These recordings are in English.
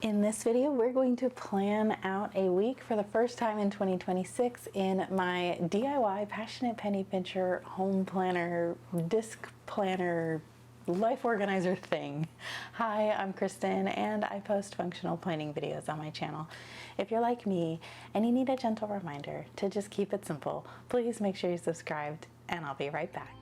In this video, we're going to plan out a week for the first time in 2026 in my DIY Passionate Penny Pincher home planner, disc planner, life organizer thing. Hi, I'm Kristen and I post functional planning videos on my channel. If you're like me and you need a gentle reminder to just keep it simple, please make sure you're subscribed and I'll be right back.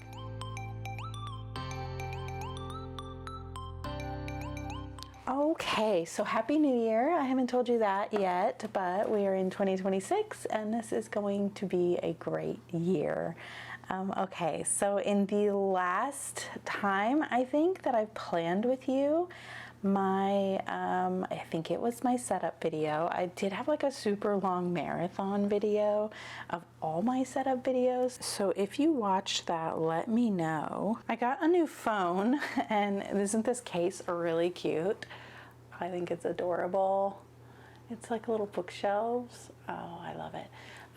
Okay, so Happy New Year. I haven't told you that yet, but we are in 2026 and this is going to be a great year. Okay, so in the last time I think that I've planned with you, I think it was my setup video. I did have like a super long marathon video of all my setup videos. So if you watched that, let me know. I got a new phone and isn't this case really cute? I think it's adorable. It's like little bookshelves. Oh, I love it.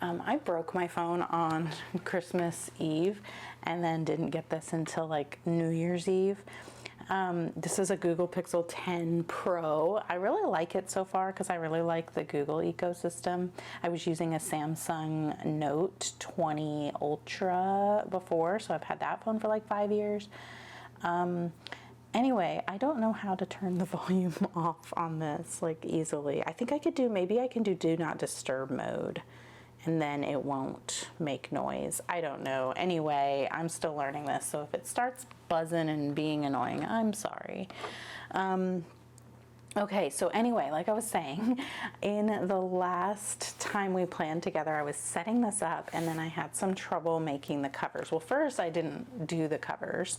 I broke my phone on Christmas Eve and then didn't get this until like New Year's Eve. This is a Google Pixel 10 Pro. I really like it so far because I really like the Google ecosystem. I was using a Samsung Note 20 Ultra before, so I've had that phone for like 5 years. Anyway, I don't know how to turn the volume off on this like easily. I think I could do, maybe I can do not disturb mode and then it won't make noise. I don't know. Anyway, I'm still learning this, so if it starts buzzing and being annoying, I'm sorry. Okay, so anyway, like I was saying, in the last time we planned together, I was setting this up and then I had some trouble making the covers. Well, first I didn't do the covers.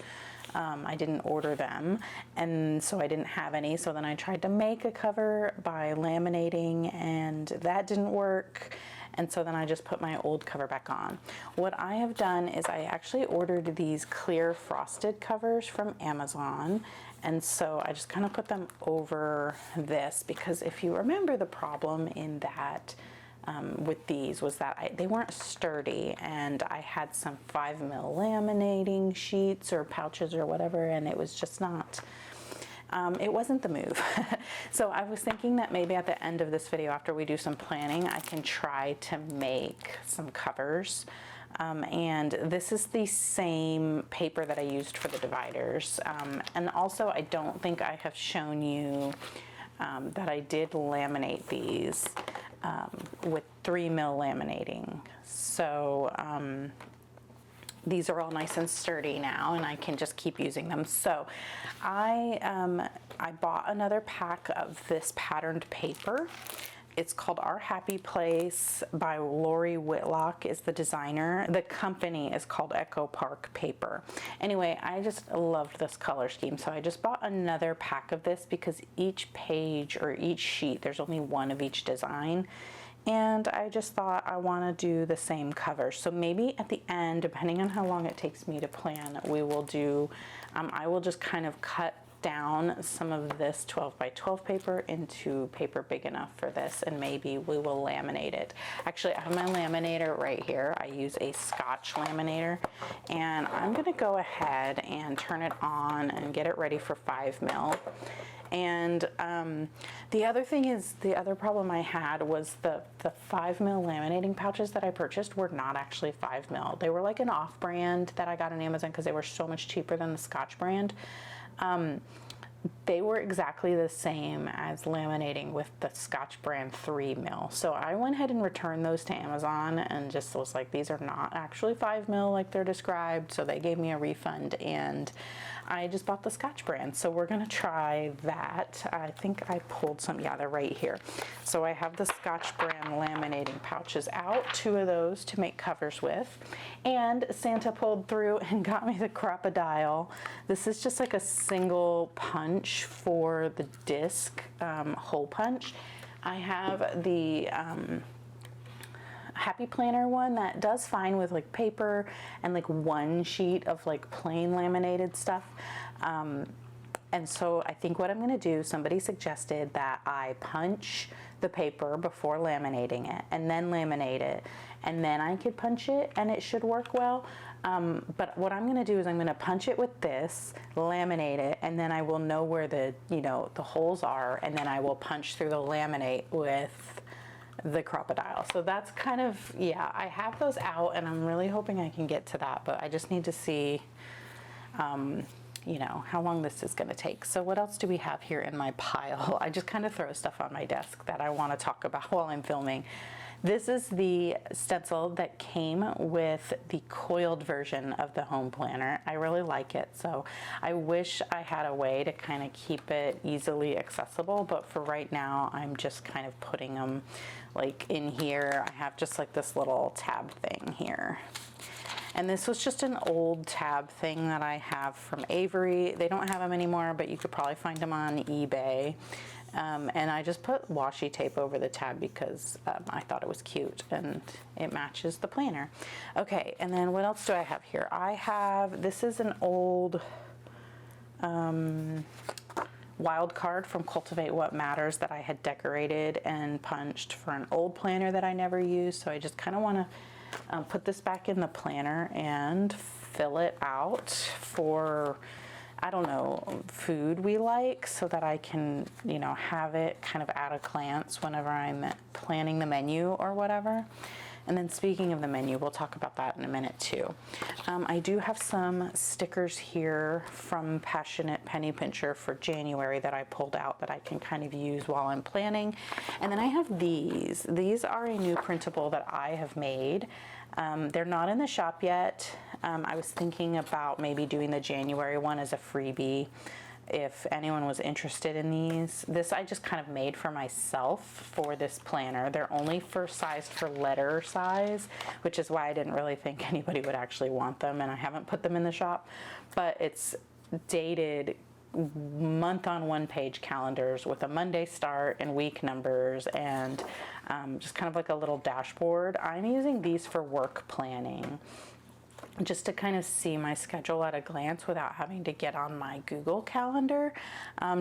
I didn't order them, and so I didn't have any. So then I tried to make a cover by laminating and that didn't work. And so then I just put my old cover back on. What I have done is I actually ordered these clear frosted covers from Amazon. And so I just kind of put them over this because if you remember, the problem in that with these was that they weren't sturdy, and I had some 5mm laminating sheets or pouches or whatever, and it was just not, it wasn't the move. So I was thinking that maybe at the end of this video, after we do some planning, I can try to make some covers. And this is the same paper that I used for the dividers. And also I don't think I have shown you that I did laminate these with 3mm laminating. So these are all nice and sturdy now and I can just keep using them. So I bought another pack of this patterned paper. It's called Our Happy Place by Lori Whitlock is the designer. The company is called Echo Park Paper. Anyway, I just loved this color scheme. So I just bought another pack of this because each page or each sheet, there's only one of each design. And I just thought I want to do the same cover. So maybe at the end, depending on how long it takes me to plan, we will do, I will just kind of cut down some of this 12 by 12 paper into paper big enough for this, and maybe we will laminate it. Actually, I have my laminator right here. I use a Scotch laminator, and I'm gonna go ahead and turn it on and get it ready for 5mm. And the other thing is, the other problem I had was the 5mm laminating pouches that I purchased were not actually 5mm. They were like an off-brand that I got on Amazon because they were so much cheaper than the Scotch brand. They were exactly the same as laminating with the Scotch brand 3mm. So I went ahead and returned those to Amazon and just was like, these are not actually 5mm like they're described. So they gave me a refund and I just bought the Scotch brand. So we're gonna try that. I think I pulled some, yeah, they're right here. So I have the Scotch brand laminating pouches out, 2 of those to make covers with. And Santa pulled through and got me the crocodile. This is just like a single punch for the disc hole punch. I have the Happy Planner one that does fine with like paper and like one sheet of like plain laminated stuff. And so I think what I'm going to do, somebody suggested that I punch the paper before laminating it and then laminate it, and then I could punch it and it should work well. But what I'm gonna do is I'm gonna punch it with this, laminate it, and then I will know where the, the holes are, and then I will punch through the laminate with the crocodile. So that's kind of, yeah, I have those out and I'm really hoping I can get to that, but I just need to see, how long this is gonna take. So what else do we have here in my pile? I just kind of throw stuff on my desk that I wanna talk about while I'm filming. This is the stencil that came with the coiled version of the home planner. I really like it, so I wish I had a way to kind of keep it easily accessible, but for right now, I'm just kind of putting them like in here. I have just like this little tab thing here. And this was just an old tab thing that I have from Avery. They don't have them anymore, but you could probably find them on eBay. And I just put washi tape over the tab because I thought it was cute and it matches the planner. Okay, and then what else do I have here? This is an old wild card from Cultivate What Matters that I had decorated and punched for an old planner that I never used. So I just kind of want to put this back in the planner and fill it out for, I don't know, food we like, so that I can, have it kind of at a glance whenever I'm planning the menu or whatever. And then speaking of the menu, we'll talk about that in a minute too. I do have some stickers here from Passionate Penny Pincher for January that I pulled out that I can kind of use while I'm planning. And then I have these. These are a new printable that I have made. They're not in the shop yet. I was thinking about maybe doing the January one as a freebie if anyone was interested in these. This I just kind of made for myself for this planner. They're only sized for letter size, which is why I didn't really think anybody would actually want them, and I haven't put them in the shop. But it's dated month on one page calendars with a Monday start and week numbers, and just kind of like a little dashboard. I'm using these for work planning, just to kind of see my schedule at a glance without having to get on my Google Calendar,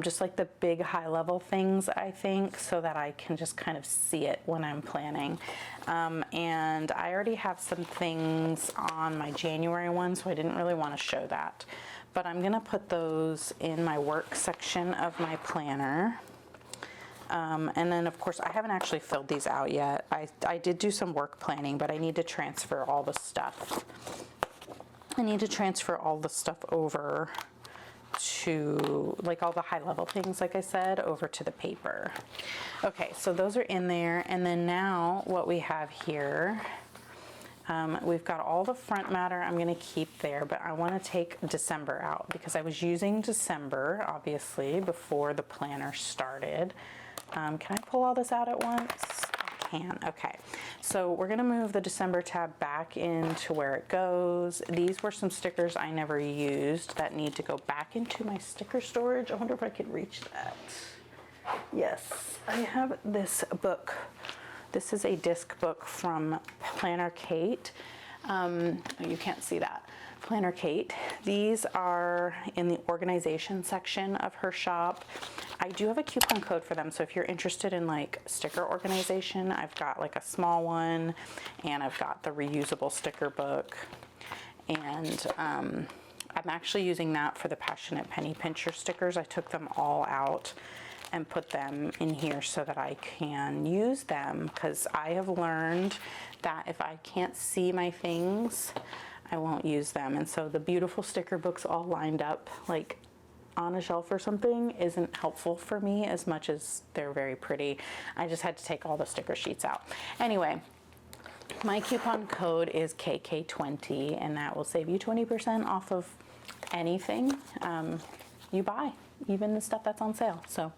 just like the big high level things, I think, so that I can just kind of see it when I'm planning. And I already have some things on my January one, so I didn't really want to show that. But I'm gonna put those in my work section of my planner. And then of course, I haven't actually filled these out yet. I did do some work planning, but I need to transfer all the stuff. I need to transfer all the stuff over to, like, all the high level things, like I said, over to the paper. Okay, so those are in there. And then now what we have here, we've got all the front matter I'm gonna keep there, but I wanna take December out because I was using December, obviously, before the planner started. Can I pull all this out at once? I can, okay. So we're gonna move the December tab back into where it goes. These were some stickers I never used that need to go back into my sticker storage. I wonder if I could reach that. Yes, I have this book. This is a disc book from Planner Kate. You can't see that. Planner Kate. These are in the organization section of her shop. I do have a coupon code for them, so if you're interested in like sticker organization, I've got like a small one, and I've got the reusable sticker book, and I'm actually using that for the Passionate Penny Pincher stickers. I took them all out and put them in here so that I can use them, because I have learned that if I can't see my things, I won't use them. And so the beautiful sticker books all lined up like on a shelf or something isn't helpful for me as much as they're very pretty. I just had to take all the sticker sheets out. Anyway, my coupon code is KK20, and that will save you 20% off of anything you buy, even the stuff that's on sale. So,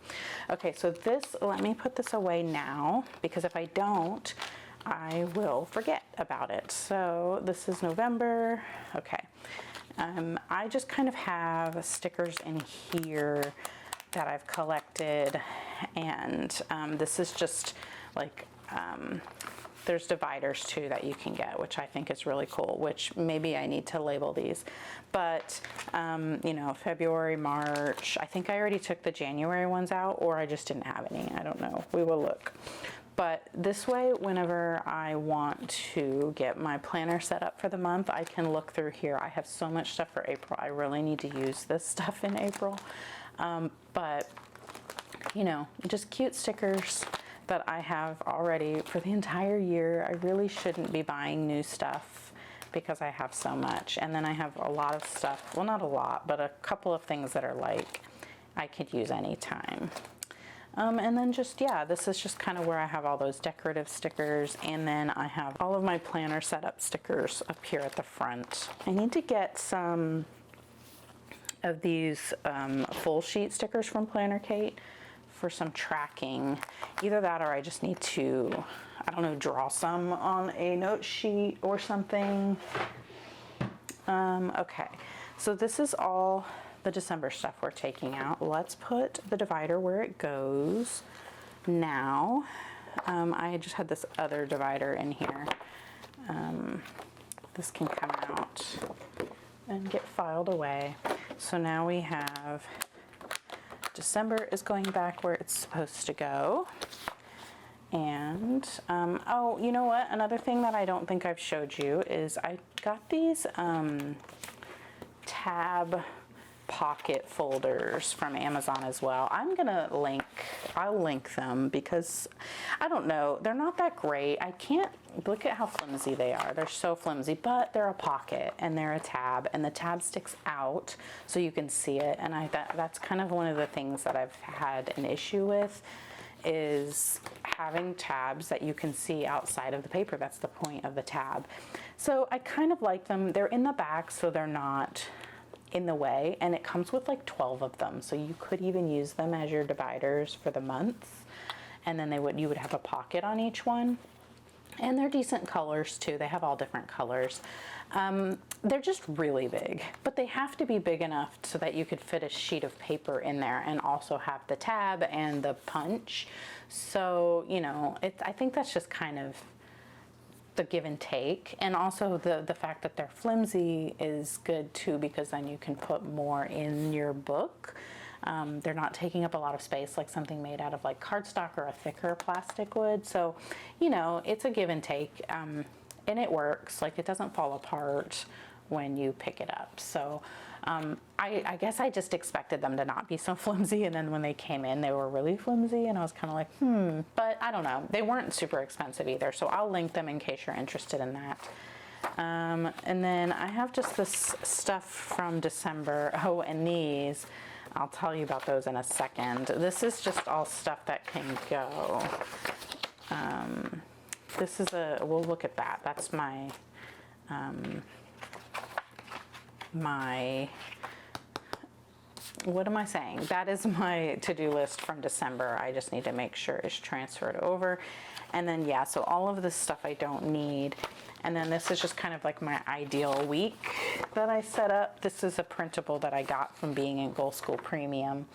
okay, so let me put this away now, because if I don't, I will forget about it. So this is November, okay. I just kind of have stickers in here that I've collected, and this is just like, there's dividers too that you can get, which I think is really cool, which maybe I need to label these. But, February, March, I think I already took the January ones out, or I just didn't have any, I don't know, we will look. But this way, whenever I want to get my planner set up for the month, I can look through here. I have so much stuff for April. I really need to use this stuff in April. But, you know, just cute stickers that I have already for the entire year. I really shouldn't be buying new stuff because I have so much. And then I have a lot of stuff, well, not a lot, but a couple of things that are like I could use anytime. And then just, yeah, this is just kind of where I have all those decorative stickers, and then I have all of my planner setup stickers up here at the front. I need to get some of these full sheet stickers from Planner Kate for some tracking. Either that or I just need to, I don't know, draw some on a note sheet or something. Okay, so this is all the December stuff we're taking out. Let's put the divider where it goes now. I just had this other divider in here. This can come out and get filed away. So now we have December is going back where it's supposed to go. And, oh, you know what? Another thing that I don't think I've showed you is I got these tab pocket folders from Amazon as well. I'll link them because I don't know, they're not that great. I can't look at how flimsy they are. They're so flimsy, but they're a pocket and they're a tab, and the tab sticks out so you can see it. And that's kind of one of the things that I've had an issue with, is having tabs that you can see outside of the paper. That's the point of the tab. So I kind of like them. They're in the back, so they're not in the way, and it comes with like 12 of them, so you could even use them as your dividers for the months, and then you would have a pocket on each one. And they're decent colors too. They have all different colors. They're just really big, but they have to be big enough so that you could fit a sheet of paper in there and also have the tab and the punch. So, you know, I think that's just kind of the give and take. And also the fact that they're flimsy is good too, because then you can put more in your book. They're not taking up a lot of space like something made out of like cardstock or a thicker plastic would. So, you know, it's a give and take, and it works. Like, it doesn't fall apart when you pick it up. So I guess I just expected them to not be so flimsy, and then when they came in, they were really flimsy, and I was kind of like, but I don't know. They weren't super expensive either, so I'll link them in case you're interested in that. And then I have just this stuff from December. Oh, and these, I'll tell you about those in a second. This is just all stuff that can go. This is we'll look at that. That's my, what am I saying? That is my to-do list from December. I just need to make sure it's transferred over. And then, yeah, so all of this stuff I don't need. And then this is just kind of like my ideal week that I set up. This is a printable that I got from being in Goal School Premium.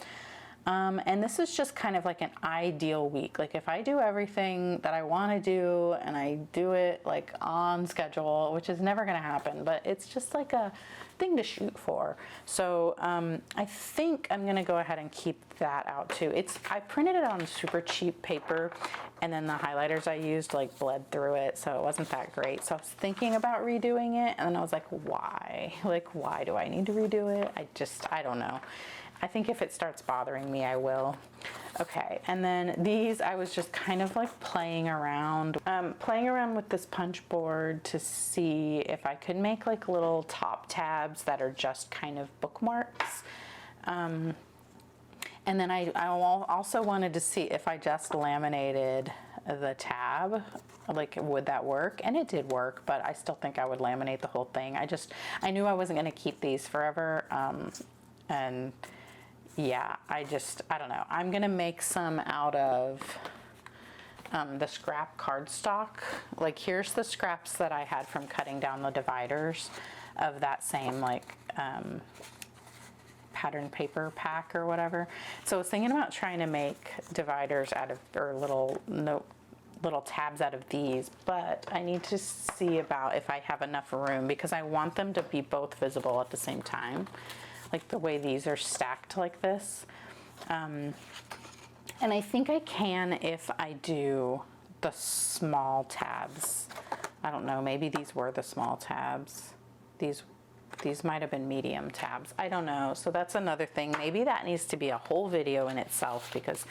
And this is just kind of like an ideal week. Like, if I do everything that I want to do and I do it like on schedule, which is never going to happen, but it's just like a thing to shoot for. So I think I'm going to go ahead and keep that out too. I printed it on super cheap paper, and then the highlighters I used like bled through it, so it wasn't that great. So I was thinking about redoing it, and then I was like, why? Like, why do I need to redo it? I don't know. I think if it starts bothering me, I will. Okay, and then these, I was just kind of like playing around with this punch board to see if I could make like little top tabs that are just kind of bookmarks. And then I also wanted to see if I just laminated the tab, like, would that work? And it did work, but I still think I would laminate the whole thing. I knew I wasn't going to keep these forever, and yeah, I don't know. I'm gonna make some out of the scrap cardstock. Like, here's the scraps that I had from cutting down the dividers of that same like pattern paper pack or whatever. So I was thinking about trying to make dividers out of, or little tabs out of these, but I need to see about if I have enough room, because I want them to be both visible at the same time, like the way these are stacked like this. And I think I can if I do the small tabs. I don't know, maybe these were the small tabs. These might have been medium tabs. I don't know. So that's another thing. Maybe that needs to be a whole video in itself because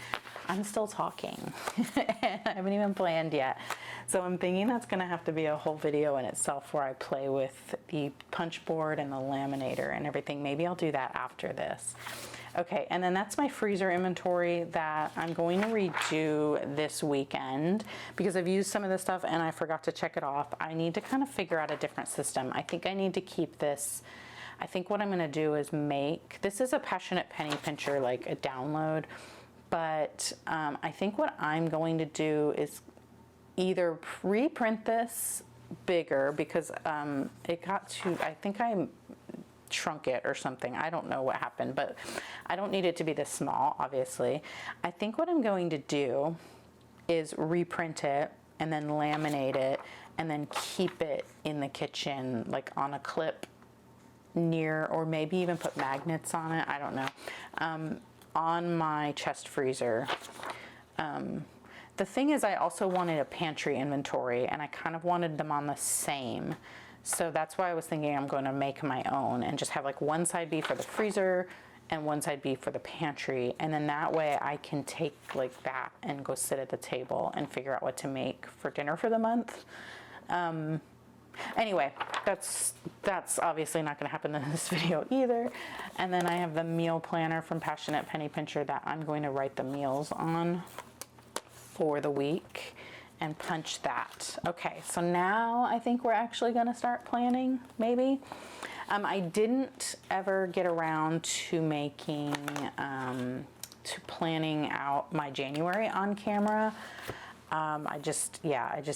I'm still talking. I haven't even planned yet. So I'm thinking that's going to have to be a whole video in itself where I play with the punch board and the laminator and everything. Maybe I'll do that after this. Okay, and then that's my freezer inventory that I'm going to redo this weekend because I've used some of this stuff and I forgot to check it off. I need to kind of figure out a different system. I think I need to keep this. I think what I'm going to do is this is a Passionate Penny Pincher, like a download, but I think what I'm going to do is either reprint this bigger because it got to, I think I shrunk it or something. I don't know what happened, but I don't need it to be this small, obviously. I think what I'm going to do is reprint it and then laminate it and then keep it in the kitchen, like on a clip near, or maybe even put magnets on it. I don't know. On my chest freezer. The thing is, I also wanted a pantry inventory and I kind of wanted them on the same. So that's why I was thinking I'm going to make my own and just have like one side be for the freezer and one side be for the pantry. And then that way I can take like that and go sit at the table and figure out what to make for dinner for the month. Anyway, that's obviously not going to happen in this video either. And then I have the meal planner from Passionate Penny Pincher that I'm going to write the meals on for the week and punch that. Okay, so now I think we're actually gonna start planning, maybe. I didn't ever get around to making, to planning out my January on camera. I just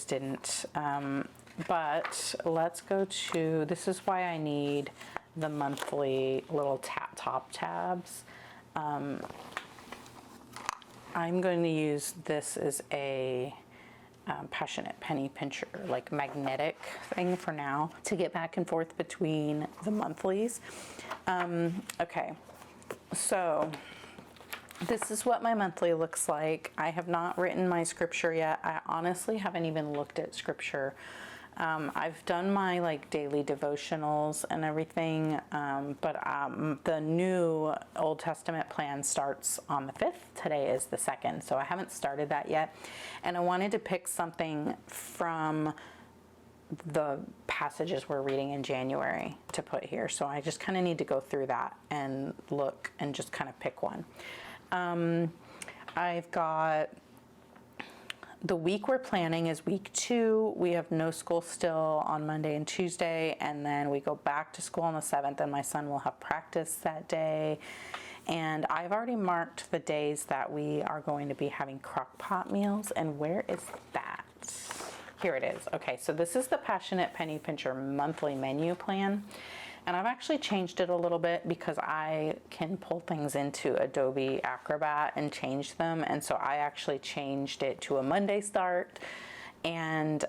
didn't. But let's go to, this is why I need the monthly little top tabs. I'm going to use this as a Passionate Penny Pincher, like magnetic thing for now to get back and forth between the monthlies. Okay, so this is what my monthly looks like. I have not written my scripture yet. I honestly haven't even looked at scripture. I've done my like daily devotionals and everything, but the new Old Testament plan starts on the 5th. Today is the 2nd, so I haven't started that yet. And I wanted to pick something from the passages we're reading in January to put here. So I just kind of need to go through that and look and just kind of pick one. I've got the week we're planning is week 2. We have no school still on Monday and Tuesday, and then we go back to school on the 7th, and my son will have practice that day. And I've already marked the days that we are going to be having crock pot meals. And where is that? Here it is. Okay, so this is the Passionate Penny Pincher monthly menu plan. And I've actually changed it a little bit because I can pull things into Adobe Acrobat and change them. And so I actually changed it to a Monday start and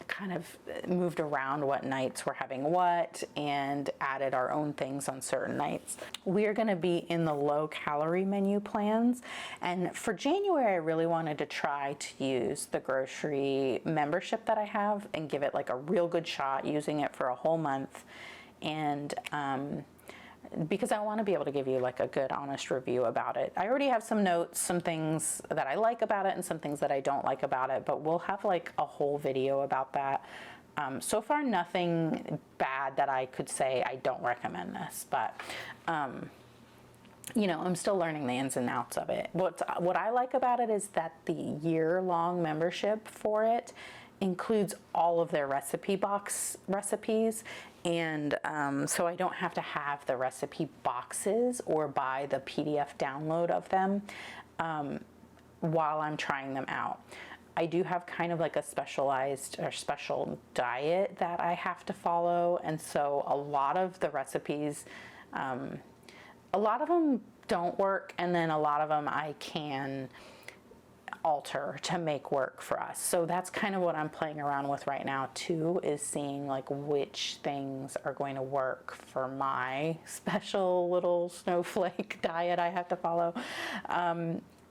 kind of moved around what nights we're having what and added our own things on certain nights. We're going to be in the low calorie menu plans. And for January, I really wanted to try to use the grocery membership that I have and give it like a real good shot using it for a whole month. And because I want to be able to give you like a good honest review about it. I already have some notes, some things that I like about it and some things that I don't like about it, but we'll have like a whole video about that. So far nothing bad that I could say I don't recommend this, but you know, I'm still learning the ins and outs of it. What I like about it is that the year-long membership for it includes all of their recipe box recipes, and so I don't have to have the recipe boxes or buy the PDF download of them while I'm trying them out. I do have kind of like a specialized or special diet that I have to follow, and so a lot of the recipes, a lot of them don't work, and then a lot of them I can alter to make work for us. So that's kind of what I'm playing around with right now too, is seeing like which things are going to work for my special little snowflake diet I have to follow.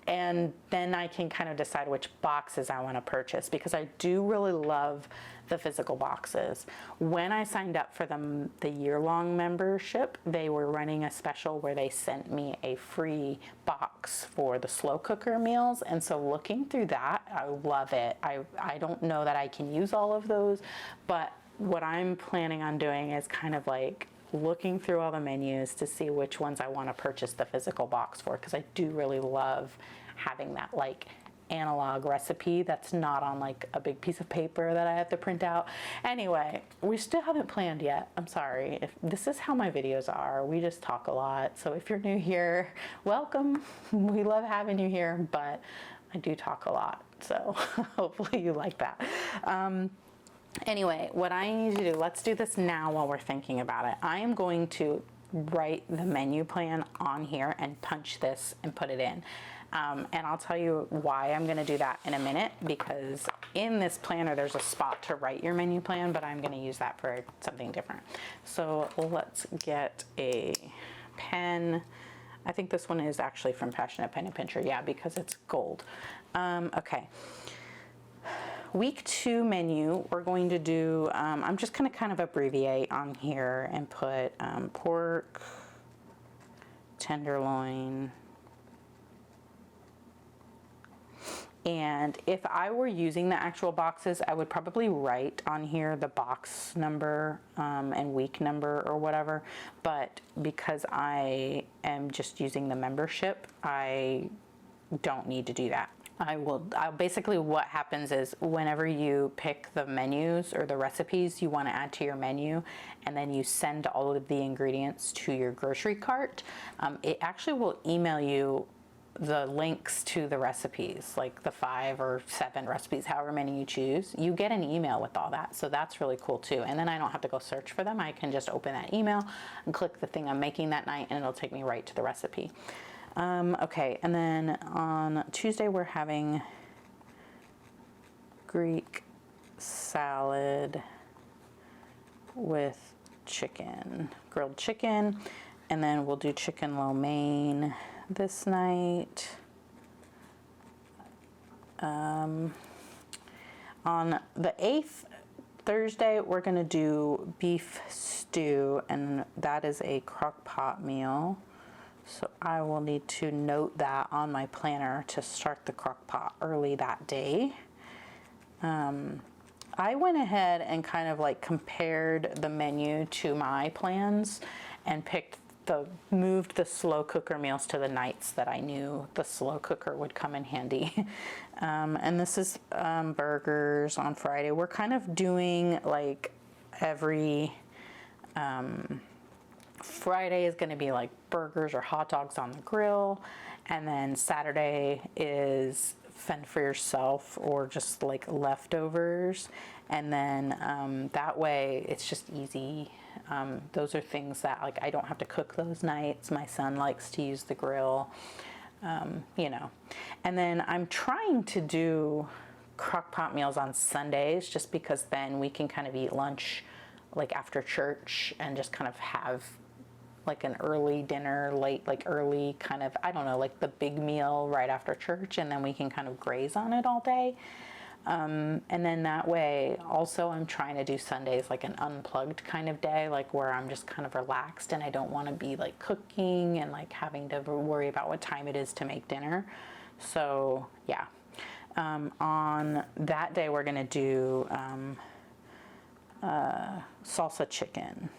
and then I can kind of decide which boxes I want to purchase, because I do really love the physical boxes. When I signed up for the year-long membership, they were running a special where they sent me a free box for the slow cooker meals, and so looking through that, I love it. I don't know that I can use all of those, but what I'm planning on doing is kind of like looking through all the menus to see which ones I want to purchase the physical box for, because I do really love having that like analog recipe that's not on like a big piece of paper that I have to print out. Anyway, we still haven't planned yet. I'm sorry. If this is how my videos are, we just talk a lot. So if you're new here, welcome. We love having you here, but I do talk a lot. So hopefully you like that. Anyway, what I need to do, let's do this now while we're thinking about it. I am going to write the menu plan on here and punch this and put it in. And I'll tell you why I'm going to do that in a minute, because in this planner there's a spot to write your menu plan, but I'm going to use that for something different. So let's get a pen. I think this one is actually from Passionate Pen and Pincher, yeah, because it's gold. Okay. Week 2 menu, we're going to do, I'm just going to kind of abbreviate on here and put pork, tenderloin, and if I were using the actual boxes, I would probably write on here the box number and week number or whatever, but because I am just using the membership, I don't need to do that. I'll basically, what happens is whenever you pick the menus or the recipes you want to add to your menu, and then you send all of the ingredients to your grocery cart, it actually will email you the links to the recipes, like the 5 or 7 recipes, however many you choose. You get an email with all that, so that's really cool too. And then I don't have to go search for them. I can just open that email and click the thing I'm making that night, and it'll take me right to the recipe. Okay, and then on Tuesday we're having Greek salad with chicken, grilled chicken, and then we'll do chicken lo mein this night. On the 8th, Thursday, we're gonna do beef stew, and that is a crock pot meal. So I will need to note that on my planner to start the crock pot early that day. I went ahead and kind of like compared the menu to my plans and moved the slow cooker meals to the nights that I knew the slow cooker would come in handy. And this is burgers on Friday. We're kind of doing like every Friday is going to be like burgers or hot dogs on the grill, and then Saturday is fend for yourself or just like leftovers, and then that way it's just easy. Those are things that like I don't have to cook those nights. My son likes to use the grill, you know. And then I'm trying to do crock pot meals on Sundays, just because then we can kind of eat lunch like after church and just kind of have like an early dinner, like early kind of, I don't know, like the big meal right after church, and then we can kind of graze on it all day. And then that way, also I'm trying to do Sundays like an unplugged kind of day, like where I'm just kind of relaxed and I don't want to be like cooking and like having to worry about what time it is to make dinner. So yeah, on that day we're gonna do salsa chicken,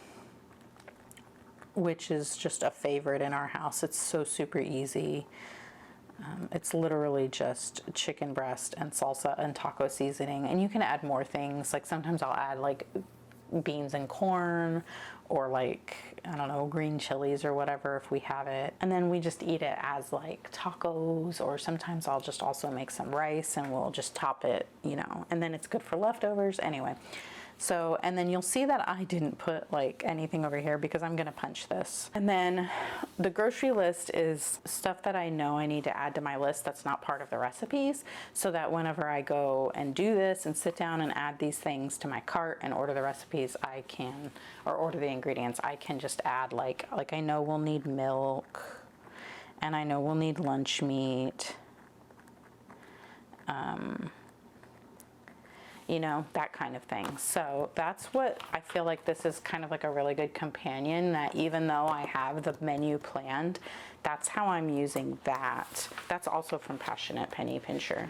which is just a favorite in our house. It's so super easy. It's literally just chicken breast and salsa and taco seasoning, and you can add more things. Like sometimes I'll add like beans and corn, or like, I don't know, green chilies or whatever if we have it. And then we just eat it as like tacos, or sometimes I'll just also make some rice and we'll just top it, you know, and then it's good for leftovers anyway. So, and then you'll see that I didn't put like anything over here because I'm gonna punch this. And then the grocery list is stuff that I know I need to add to my list that's not part of the recipes, so that whenever I go and do this and sit down and add these things to my cart and order the recipes, I can, or order the ingredients, I can just add like I know we'll need milk, and I know we'll need lunch meat. you know, that kind of thing. So that's what I feel like this is kind of like a really good companion, that even though I have the menu planned, that's how I'm using that. That's also from Passionate Penny Pincher.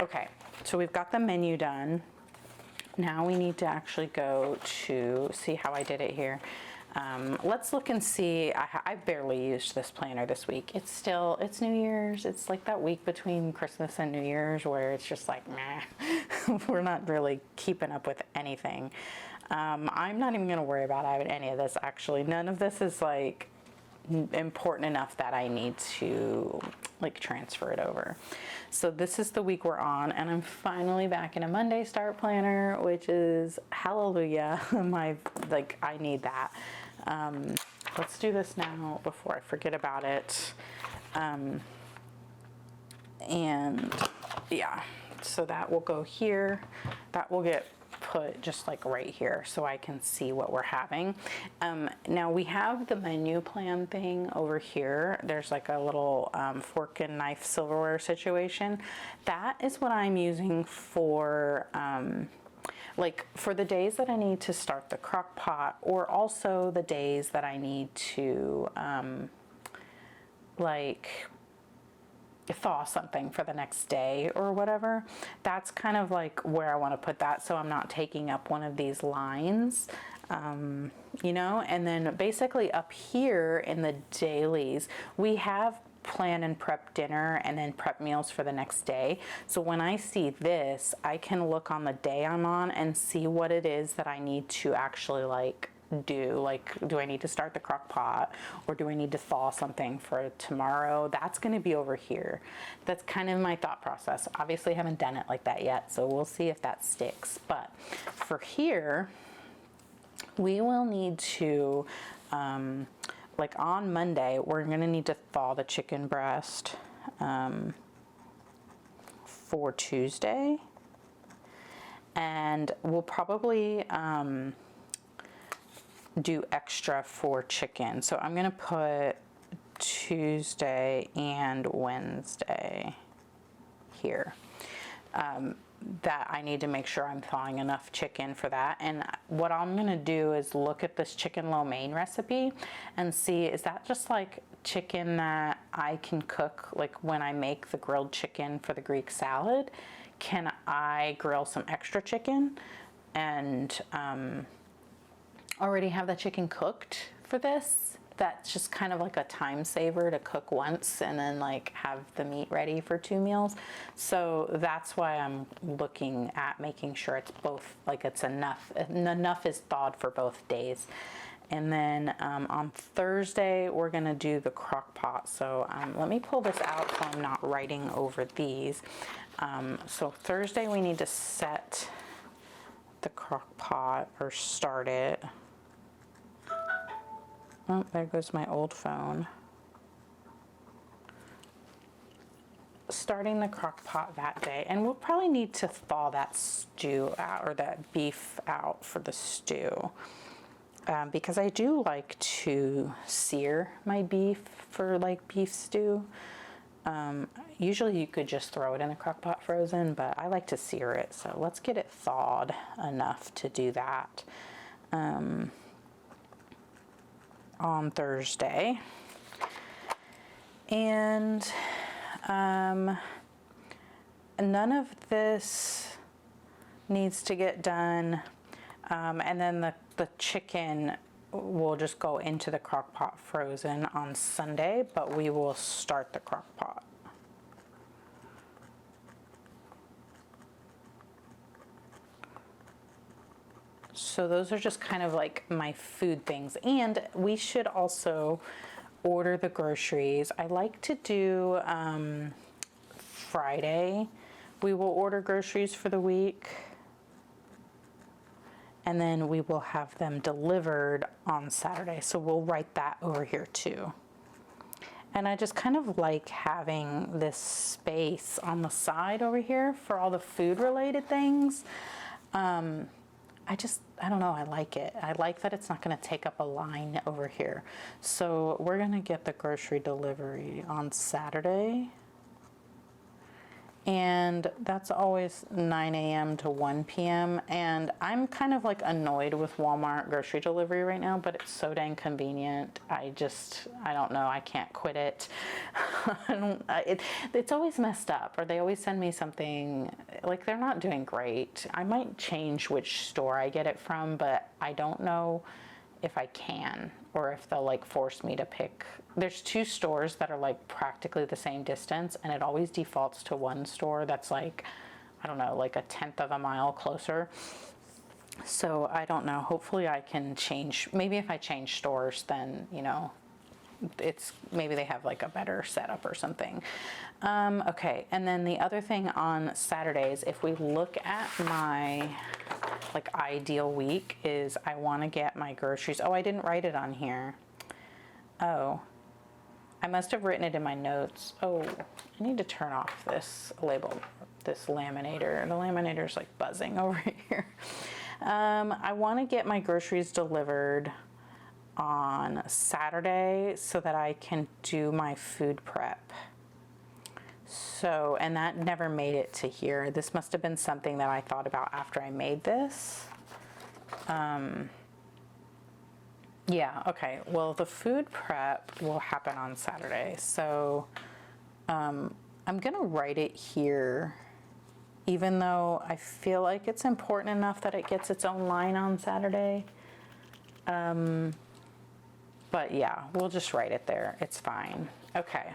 Okay, so we've got the menu done. Now we need to actually go to see how I did it here. Let's look and see. I barely used this planner this week. It's New Year's. It's like that week between Christmas and New Year's where it's just like, meh, we're not really keeping up with anything. I'm not even going to worry about having any of this, actually. None of this is like important enough that I need to like transfer it over. So this is the week we're on, and I'm finally back in a Monday start planner, which is hallelujah. I need that. Let's do this now before I forget about it. And yeah, so that will go here. That will get put just like right here so I can see what we're having. Now we have the menu plan thing over here. There's like a little fork and knife silverware situation. That is what I'm using for like for the days that I need to start the crock pot, or also the days that I need to like thaw something for the next day or whatever. That's kind of like where I want to put that, so I'm not taking up one of these lines, you know. And then basically up here in the dailies, we have plan and prep dinner and then prep meals for the next day. So when I see this, I can look on the day I'm on and see what it is that I need to actually like do. Like, do I need to start the crock pot, or do I need to thaw something for tomorrow? That's going to be over here. That's kind of my thought process. Obviously I haven't done it like that yet, so we'll see if that sticks. But for here, we will need to like on Monday, we're going to need to thaw the chicken breast for Tuesday, and we'll probably do extra for chicken. So I'm going to put Tuesday and Wednesday here. That I need to make sure I'm thawing enough chicken for that. And what I'm going to do is look at this chicken lo mein recipe and see, is that just like chicken that I can cook like when I make the grilled chicken for the Greek salad? Can I grill some extra chicken and already have the chicken cooked for this? That's just kind of like a time saver to cook once and then like have the meat ready for 2 meals. So that's why I'm looking at making sure it's both, like it's enough is thawed for both days. And then on Thursday, we're gonna do the crock pot. So let me pull this out so I'm not writing over these. So Thursday we need to set the crock pot, or start it. Oh, there goes my old phone. Starting the crock pot that day, and we'll probably need to thaw that stew out, or that beef out for the stew, because I do like to sear my beef for like beef stew. Usually you could just throw it in a crock pot frozen, but I like to sear it. So let's get it thawed enough to do that. On Thursday, and none of this needs to get done, and then the chicken will just go into the crock pot frozen on Sunday, but we will start the crock pot. So those are just kind of like my food things. And we should also order the groceries. I like to do Friday. We will order groceries for the week, and then we will have them delivered on Saturday. So we'll write that over here too. And I just kind of like having this space on the side over here for all the food related things. I don't know, I like it. I like that it's not going to take up a line over here. So we're going to get the grocery delivery on Saturday. and that's always 9 a.m. to 1 p.m. And I'm kind of like annoyed with Walmart grocery delivery right now, but it's so dang convenient. I don't know, I can't quit it. It's always messed up, or they always send me something, like they're not doing great. I might change which store I get it from, but I don't know if I can, or if they'll like force me to pick. There's 2 stores that are like practically the same distance, and it always defaults to one store that's like, I don't know, like a 1/10 of a mile closer. So I don't know, hopefully I can change. Maybe if I change stores, then, you know, maybe they have like a better setup or something. Okay, and then the other thing on Saturdays, if we look at my like ideal week, is I want to get my groceries. Oh, I didn't write it on here. Oh, I must have written it in my notes. Oh, I need to turn off this laminator. The laminator's like buzzing over here. I want to get my groceries delivered on Saturday so that I can do my food prep. So, and that never made it to here. This must have been something that I thought about after I made this. Yeah, okay. Well, the food prep will happen on Saturday. So, I'm gonna write it here, even though I feel like it's important enough that it gets its own line on Saturday. But yeah, we'll just write it there. It's fine. Okay.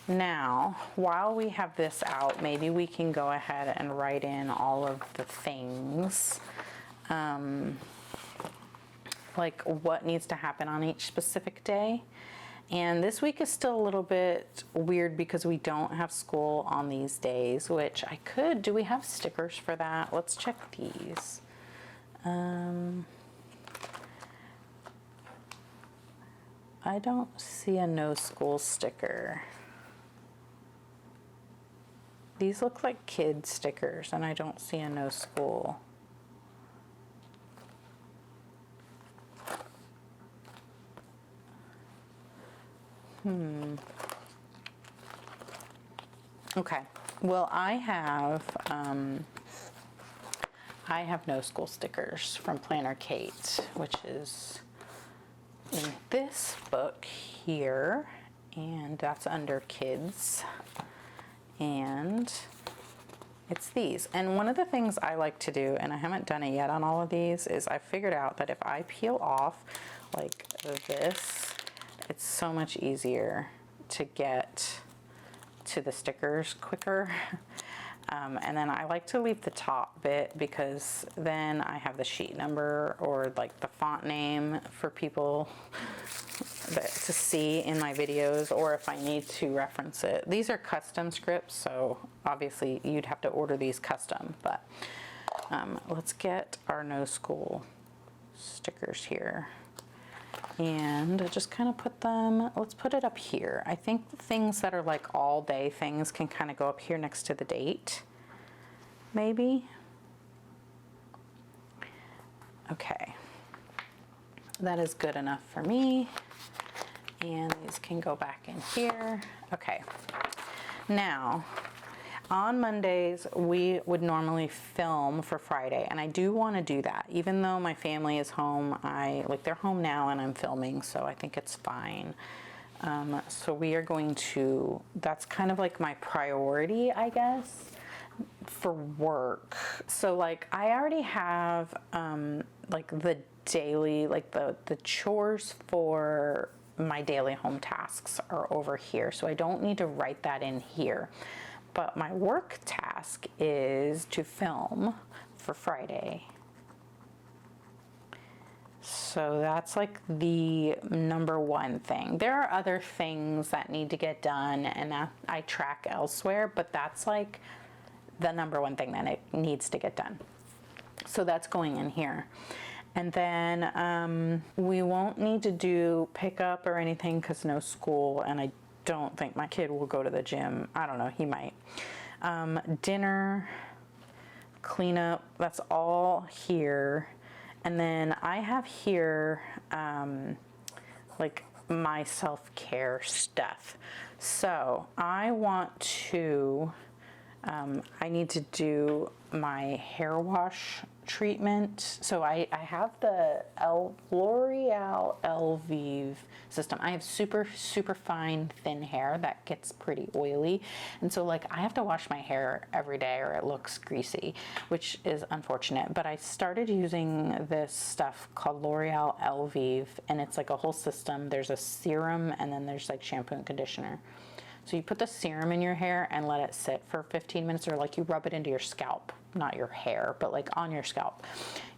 Now, while we have this out, maybe we can go ahead and write in all of the things, like what needs to happen on each specific day. And this week is still a little bit weird because we don't have school on these days, which I could. Do we have stickers for that? Let's check these. I don't see a no school sticker. These look like kid stickers, and I don't see a no school. Okay, well, I have no school stickers from Planner Kate, which is in this book here, and that's under kids, and it's these. And one of the things I like to do, and I haven't done it yet on all of these, is I figured out that if I peel off like this, it's so much easier to get to the stickers quicker. And then I like to leave the top bit because then I have the sheet number or like the font name for people to see in my videos, or if I need to reference it. These are custom scripts, so obviously you'd have to order these custom, but let's get our no school stickers here. And just kind of put them, let's put it up here. I think the things that are like all day things can kind of go up here next to the date, maybe. Okay, that is good enough for me. And these can go back in here. Okay, now on Mondays, we would normally film for Friday, and I do want to do that. Even though my family is home, they're home now and I'm filming, so I think it's fine. So we are going to, that's kind of like my priority, I guess, for work. So like I already have like the daily, like the chores for my daily home tasks are over here, so I don't need to write that in here. But my work task is to film for Friday. So that's like the number one thing. There are other things that need to get done and that I track elsewhere, but that's like the number one thing that it needs to get done. So that's going in here. And then we won't need to do pickup or anything because no school, and I don't think my kid will go to the gym. I don't know, he might. Dinner, cleanup, that's all here. And then I have here like my self-care stuff. So I want to I need to do my hair wash treatment. So I have the L'Oreal Elvive system. I have super fine thin hair that gets pretty oily, and so like I have to wash my hair every day or it looks greasy, which is unfortunate. But I started using this stuff called L'Oreal Elvive, and it's like a whole system. There's a serum and then there's like shampoo and conditioner. So you put the serum in your hair and let it sit for 15 minutes, or like you rub it into your scalp, not your hair, but like on your scalp.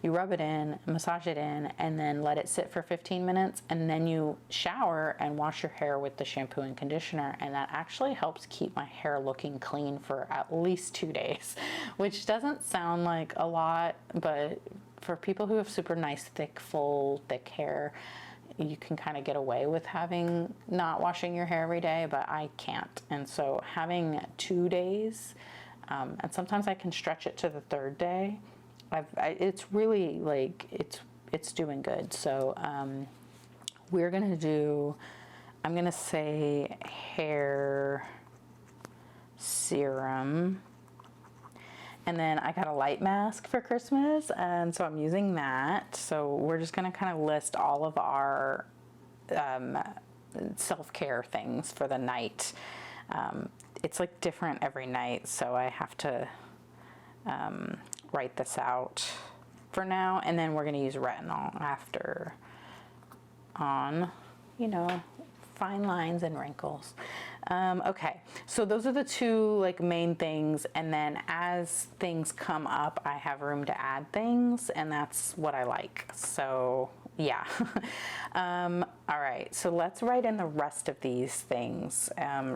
You rub it in, massage it in, and then let it sit for 15 minutes, and then you shower and wash your hair with the shampoo and conditioner, and that actually helps keep my hair looking clean for at least 2 days, which doesn't sound like a lot, but for people who have super nice, thick, full, thick hair, you can kind of get away with not washing your hair every day, but I can't. And so having 2 days, and sometimes I can stretch it to the third day. It's really like, it's doing good. So I'm gonna say hair serum. And then I got a light mask for Christmas, and so I'm using that. So we're just gonna kind of list all of our self-care things for the night. It's like different every night, so I have to write this out for now, and then we're gonna use retinol after on, fine lines and wrinkles. Okay, so those are the two like main things, and then as things come up, I have room to add things, and that's what I like. So yeah. All right, so let's write in the rest of these things.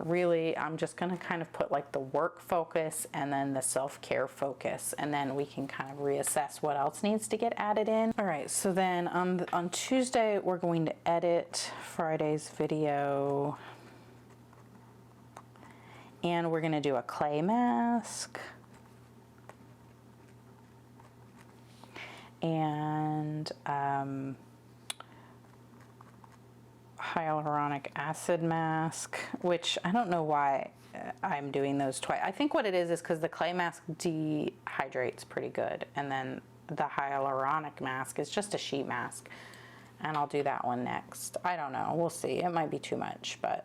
Really, I'm just gonna kind of put like the work focus and then the self-care focus, and then we can kind of reassess what else needs to get added in. All right, so then on Tuesday, we're going to edit Friday's video, and we're gonna do a clay mask, and hyaluronic acid mask, which I don't know why I'm doing those twice. I think what it is because the clay mask dehydrates pretty good, and then the hyaluronic mask is just a sheet mask, and I'll do that one next. I don't know, we'll see. It might be too much, but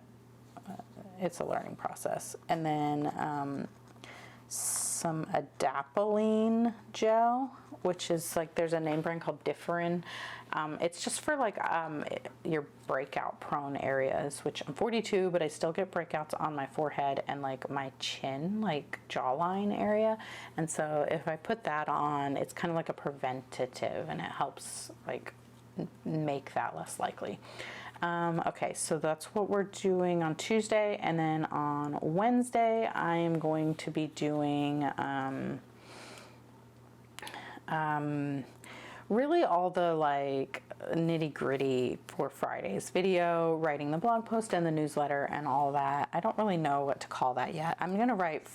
it's a learning process. And then some adapalene gel, which is like, there's a name brand called Differin. It's just for like your breakout prone areas, which I'm 42, but I still get breakouts on my forehead and like my chin, like jawline area. And so if I put that on, it's kind of like a preventative, and it helps like make that less likely. Okay, so that's what we're doing on Tuesday, and then on Wednesday I am going to be doing really all the like nitty-gritty for Friday's video, writing the blog post and the newsletter and all that. I don't really know what to call that yet. I'm gonna write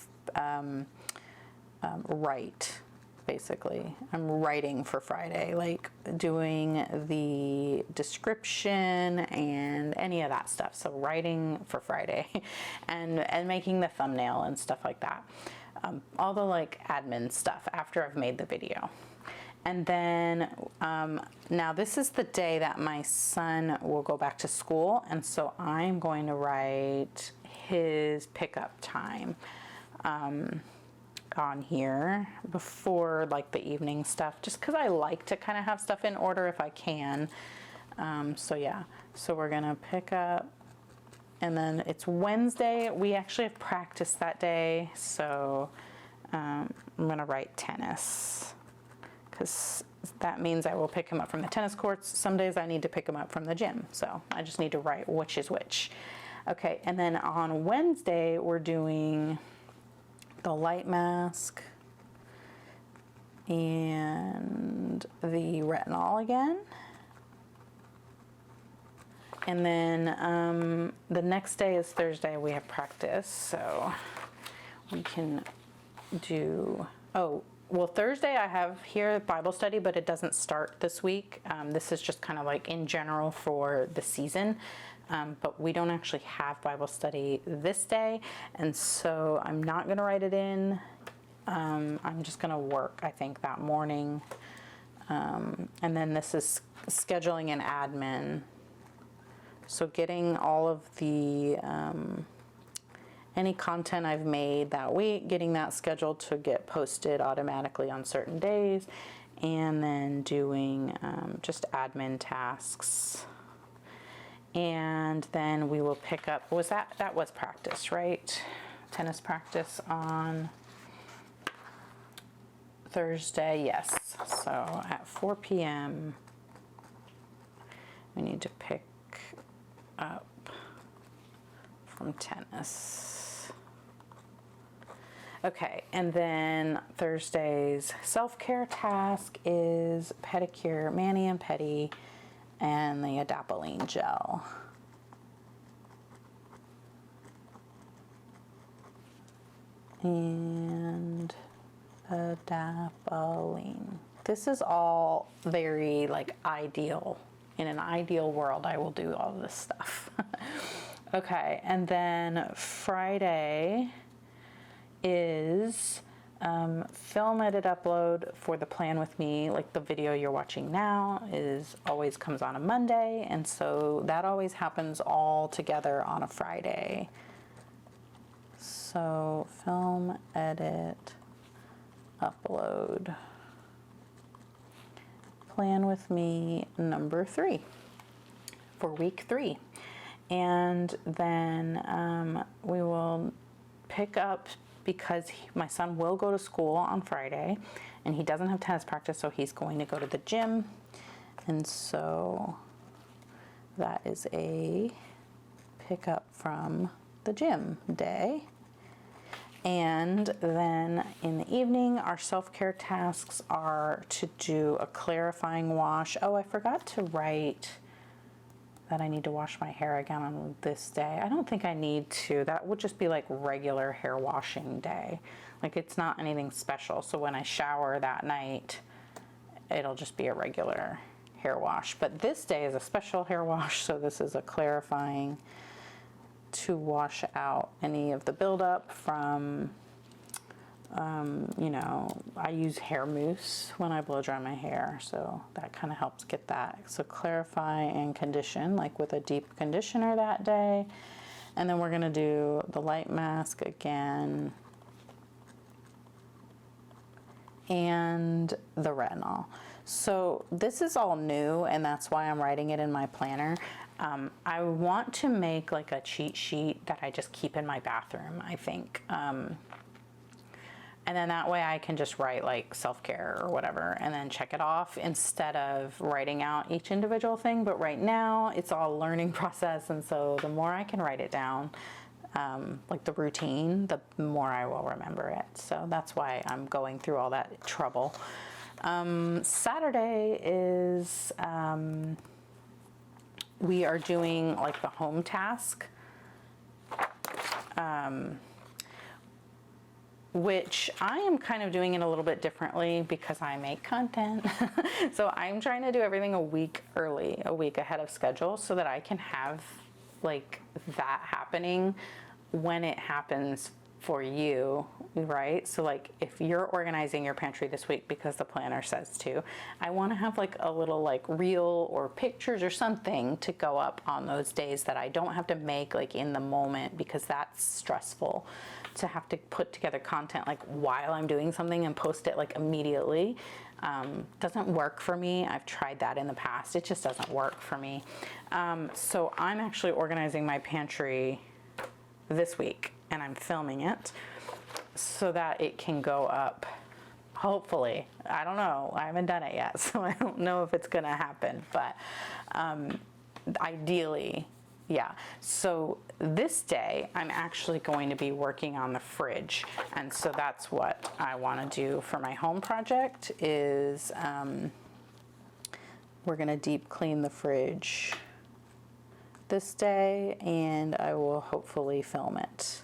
basically. I'm writing for Friday, like doing the description and any of that stuff. So writing for Friday and making the thumbnail and stuff like that. All the like admin stuff after I've made the video. And then now this is the day that my son will go back to school, and so I'm going to write his pickup time on here before like the evening stuff, just because I like to kind of have stuff in order if I can. So yeah, so we're gonna pick up, and then it's Wednesday. We actually have practice that day, so I'm gonna write tennis, because that means I will pick him up from the tennis courts. Some days I need to pick him up from the gym, so I just need to write which is which. Okay, and then on Wednesday we're doing the light mask and the retinol again. And then the next day is Thursday. We have practice, so we can do, well, Thursday I have here Bible study, but it doesn't start this week. This is just kind of like in general for the season. But we don't actually have Bible study this day, and so I'm not going to write it in. I'm just going to work, I think, that morning. And then this is scheduling and admin. So getting all of the, any content I've made that week, getting that scheduled to get posted automatically on certain days, and then doing just admin tasks. And then we will pick up, that was practice, right? Tennis practice on Thursday, yes. So at 4 p.m. we need to pick up from tennis. Okay, and then Thursday's self-care task is pedicure, mani and pedi, and the adapalene gel. And adapalene. This is all very like ideal. In an ideal world, I will do all this stuff. Okay, and then Friday is film, edit, upload for the plan with me. Like the video you're watching now always comes on a Monday, and so that always happens all together on a Friday. So film, edit, upload, plan with me number 3 for week 3. And then we will pick up, because my son will go to school on Friday and he doesn't have tennis practice, so he's going to go to the gym. And so that is a pickup from the gym day. And then in the evening, our self-care tasks are to do a clarifying wash. Oh, I forgot to write that I need to wash my hair again on this day. I don't think I need to. That would just be like regular hair washing day. Like it's not anything special. So when I shower that night, it'll just be a regular hair wash. But this day is a special hair wash, so this is a clarifying to wash out any of the buildup from, you know, I use hair mousse when I blow dry my hair, so that kind of helps get that. So clarify and condition, like with a deep conditioner that day. And then we're gonna do the light mask again and the retinol. So this is all new, and that's why I'm writing it in my planner. I want to make like a cheat sheet that I just keep in my bathroom, I think. And then that way I can just write like self-care or whatever and then check it off instead of writing out each individual thing. But right now it's all a learning process, and so the more I can write it down, like the routine, the more I will remember it. So that's why I'm going through all that trouble. Saturday is, we are doing like the home task, which I am kind of doing it a little bit differently because I make content. So I'm trying to do everything a week early, a week ahead of schedule, so that I can have like that happening when it happens for you, right? So like if you're organizing your pantry this week because the planner says to, I want to have like a little like reel or pictures or something to go up on those days that I don't have to make like in the moment, because that's stressful to have to put together content like while I'm doing something and post it like immediately. Doesn't work for me. I've tried that in the past. It just doesn't work for me. So I'm actually organizing my pantry this week, and I'm filming it so that it can go up, hopefully. I don't know, I haven't done it yet, so I don't know if it's gonna happen, but ideally, yeah. So this day I'm actually going to be working on the fridge, and so that's what I want to do for my home project is we're gonna deep clean the fridge this day, and I will hopefully film it.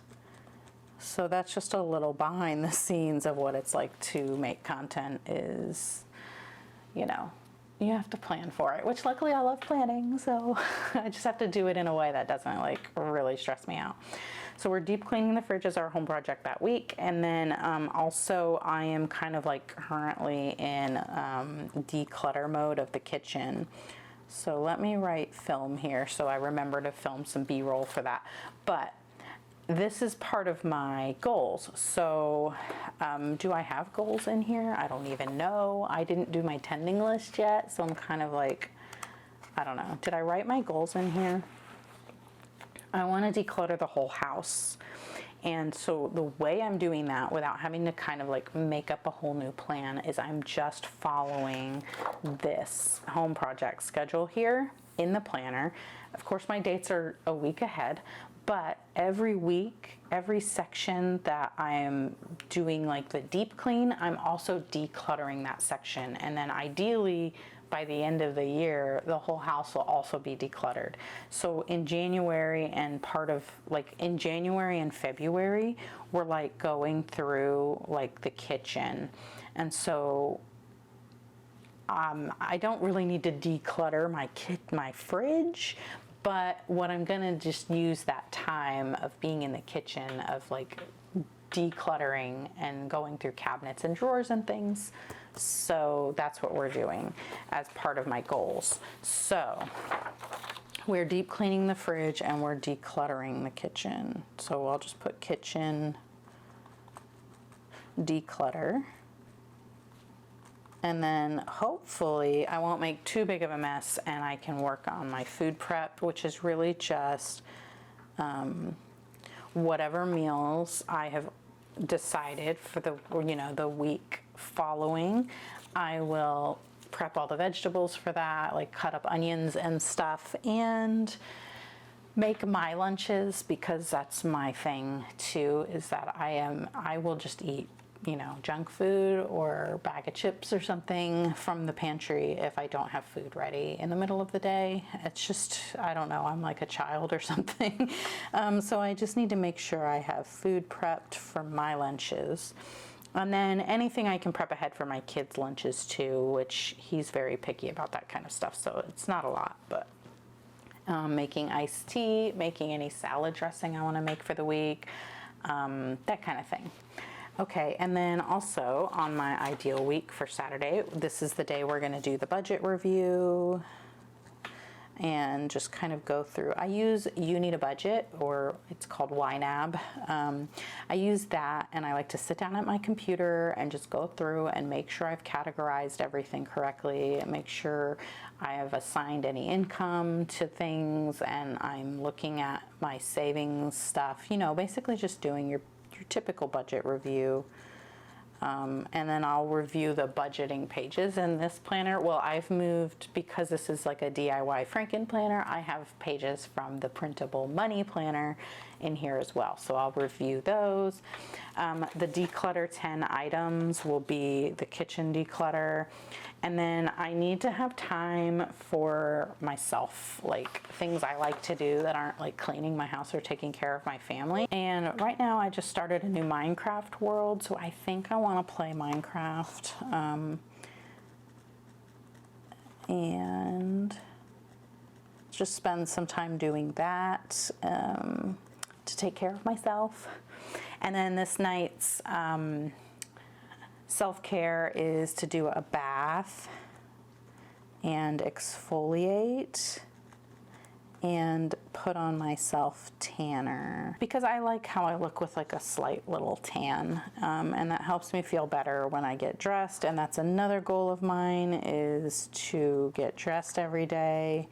So that's just a little behind the scenes of what it's like to make content. Is, you know, you have to plan for it, which luckily I love planning, so I just have to do it in a way that doesn't like really stress me out. So we're deep cleaning the fridge as our home project that week, and then also I am kind of like currently in declutter mode of the kitchen. So let me write film here so I remember to film some B-roll for that. But this is part of my goals. So do I have goals in here? I don't even know. I didn't do my tending list yet, so I'm kind of like, I don't know. Did I write my goals in here? I want to declutter the whole house. And so the way I'm doing that without having to kind of like make up a whole new plan is I'm just following this home project schedule here in the planner. Of course, my dates are a week ahead, but every week, every section that I'm doing like the deep clean, I'm also decluttering that section. And then ideally, by the end of the year, the whole house will also be decluttered. So in January and in January and February, we're like going through like the kitchen. And so I don't really need to declutter my fridge, but what I'm gonna just use that time of being in the kitchen of like decluttering and going through cabinets and drawers and things. So that's what we're doing as part of my goals. So we're deep cleaning the fridge and we're decluttering the kitchen. So I'll just put kitchen declutter. And then hopefully I won't make too big of a mess and I can work on my food prep, which is really just whatever meals I have decided for the week following. I will prep all the vegetables for that, like cut up onions and stuff, and make my lunches, because that's my thing too, is that I will just eat junk food or a bag of chips or something from the pantry if I don't have food ready in the middle of the day. It's just, I don't know, I'm like a child or something. So I just need to make sure I have food prepped for my lunches. And then anything I can prep ahead for my kids' lunches too, which he's very picky about that kind of stuff. So it's not a lot, but making iced tea, making any salad dressing I want to make for the week, that kind of thing. Okay, and then also on my ideal week for Saturday, this is the day we're going to do the budget review and just kind of go through. I use You Need a Budget, or it's called YNAB. I use that, and I like to sit down at my computer and just go through and make sure I've categorized everything correctly, and make sure I have assigned any income to things, and I'm looking at my savings stuff, basically just doing your typical budget review. And then I'll review the budgeting pages in this planner. Well, I've moved, because this is like a DIY Frankenplanner, I have pages from the printable money planner in here as well. So I'll review those. The declutter 10 items will be the kitchen declutter. And then I need to have time for myself, like things I like to do that aren't like cleaning my house or taking care of my family. And right now I just started a new Minecraft world, so I think I want to play Minecraft. And just spend some time doing that to take care of myself. And then this night's self-care is to do a bath and exfoliate and put on my self tanner, because I like how I look with like a slight little tan, and that helps me feel better when I get dressed. And that's another goal of mine, is to get dressed every day,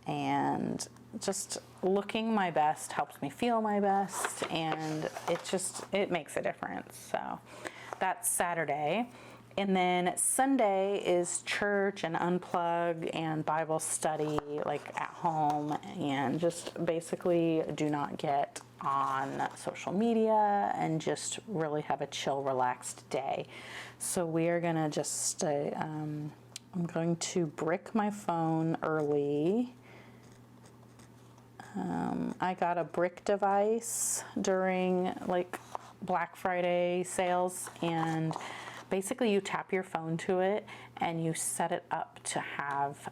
and just looking my best helps me feel my best, and it makes a difference. So that's Saturday. And then Sunday is church and unplug and Bible study, like at home, and just basically do not get on social media and just really have a chill, relaxed day. So we are gonna just I'm going to brick my phone early. I got a brick device during like Black Friday sales, and basically you tap your phone to it and you set it up to have,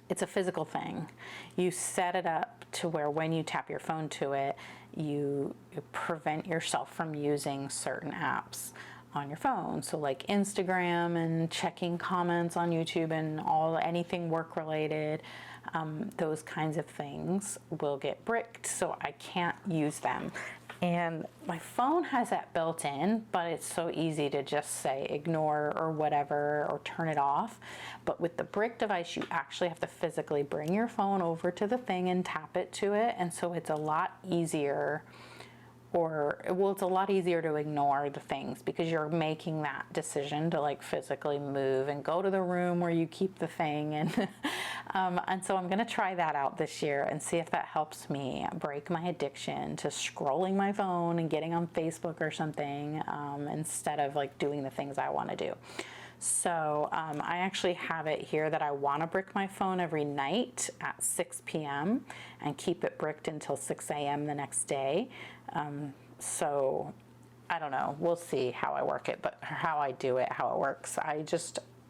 it's a physical thing. You set it up to where when you tap your phone to it, you prevent yourself from using certain apps on your phone. So like Instagram and checking comments on YouTube and anything work related, those kinds of things will get bricked, so I can't use them. And my phone has that built in, but it's so easy to just say ignore or whatever, or turn it off. But with the brick device, you actually have to physically bring your phone over to the thing and tap it to it. And so it's a lot easier, it's a lot easier to ignore the things because you're making that decision to like physically move and go to the room where you keep the thing. And so I'm going to try that out this year and see if that helps me break my addiction to scrolling my phone and getting on Facebook or something, instead of like doing the things I want to do. So I actually have it here that I want to brick my phone every night at 6 p.m. and keep it bricked until 6 a.m. the next day. So I don't know, we'll see how I work it, but how I do it, how it works.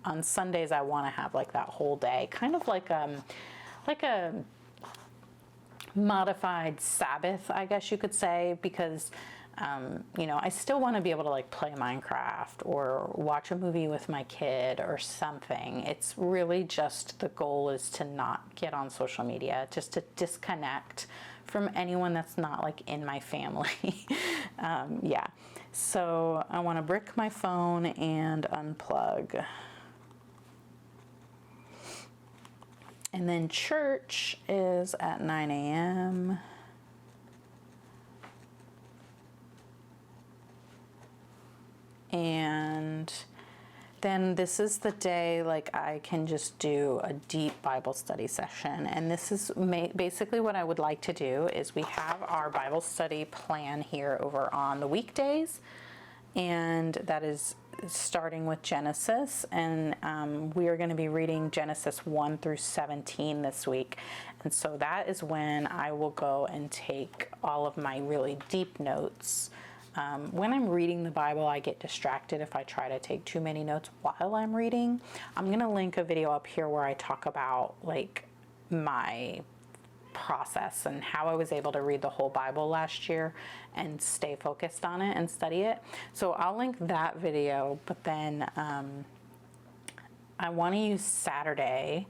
On Sundays, I want to have like that whole day, kind of like a modified Sabbath, I guess you could say, because I still want to be able to like play Minecraft or watch a movie with my kid or something. It's really just, the goal is to not get on social media, just to disconnect from anyone that's not like in my family. Yeah. So I want to brick my phone and unplug. And then church is at 9 a.m. And then this is the day like I can just do a deep Bible study session. And this is basically what I would like to do is we have our Bible study plan here over on the weekdays. And that is starting with Genesis, and we are going to be reading Genesis 1 through 17 this week. And so that is when I will go and take all of my really deep notes. When I'm reading the Bible, I get distracted if I try to take too many notes while I'm reading. I'm going to link a video up here where I talk about like my process and how I was able to read the whole Bible last year and stay focused on it and study it. So I'll link that video, but then I want to use Sunday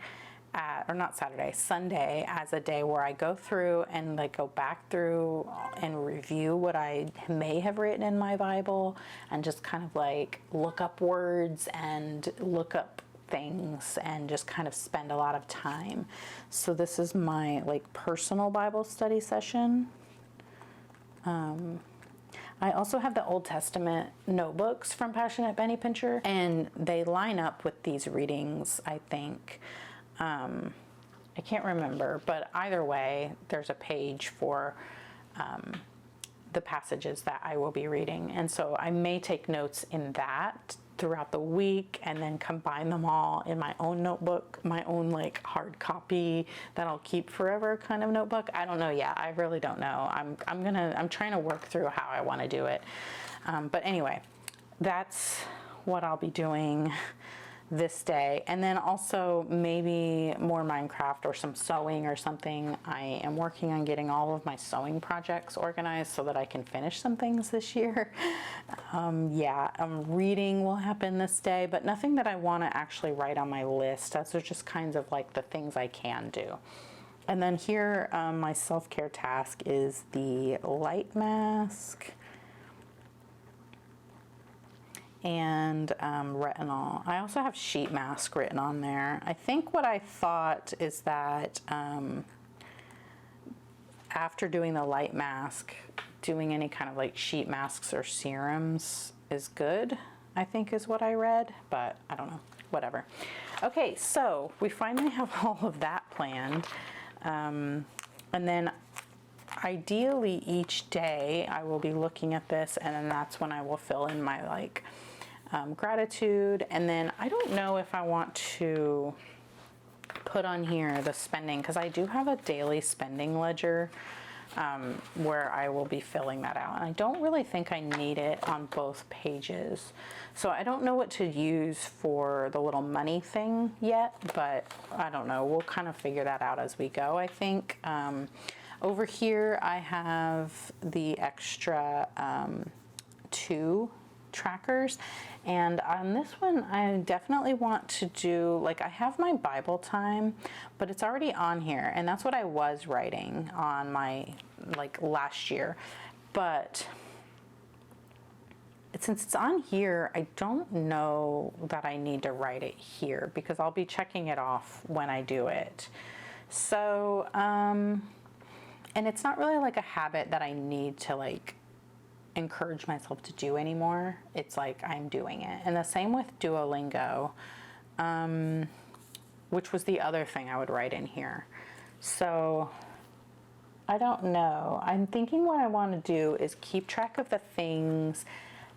as a day where I go through and like go back through and review what I may have written in my Bible and just kind of like look up words and look up things and just kind of spend a lot of time. So this is my like personal Bible study session. I also have the Old Testament notebooks from Passionate Penny Pincher, and they line up with these readings, I think. I can't remember, but either way, there's a page for the passages that I will be reading. And so I may take notes in that throughout the week and then combine them all in my own notebook, my own like hard copy that I'll keep forever kind of notebook. I don't know yet. I really don't know. I'm trying to work through how I want to do it. But anyway, that's what I'll be doing this day. And then also maybe more Minecraft or some sewing or something. I am working on getting all of my sewing projects organized so that I can finish some things this year. Reading will happen this day, but nothing that I want to actually write on my list. Those are just kinds of like the things I can do. And then here, my self-care task is the light mask and retinol. I also have sheet mask written on there. I think what I thought is that after doing the light mask, doing any kind of like sheet masks or serums is good, I think is what I read, but I don't know, whatever. Okay, so we finally have all of that planned. And then ideally each day I will be looking at this, and then that's when I will fill in my like gratitude. And then I don't know if I want to put on here the spending, because I do have a daily spending ledger where I will be filling that out. And I don't really think I need it on both pages. So I don't know what to use for the little money thing yet, but I don't know. We'll kind of figure that out as we go, I think. Over here, I have the extra 2 trackers. And on this one, I definitely want to do, like, I have my Bible time, but it's already on here. And that's what I was writing on my, like, last year. But since it's on here, I don't know that I need to write it here because I'll be checking it off when I do it. So, and it's not really like a habit that I need to, like, encourage myself to do anymore. It's like I'm doing it. And the same with Duolingo, which was the other thing I would write in here. So I don't know. I'm thinking what I want to do is keep track of the things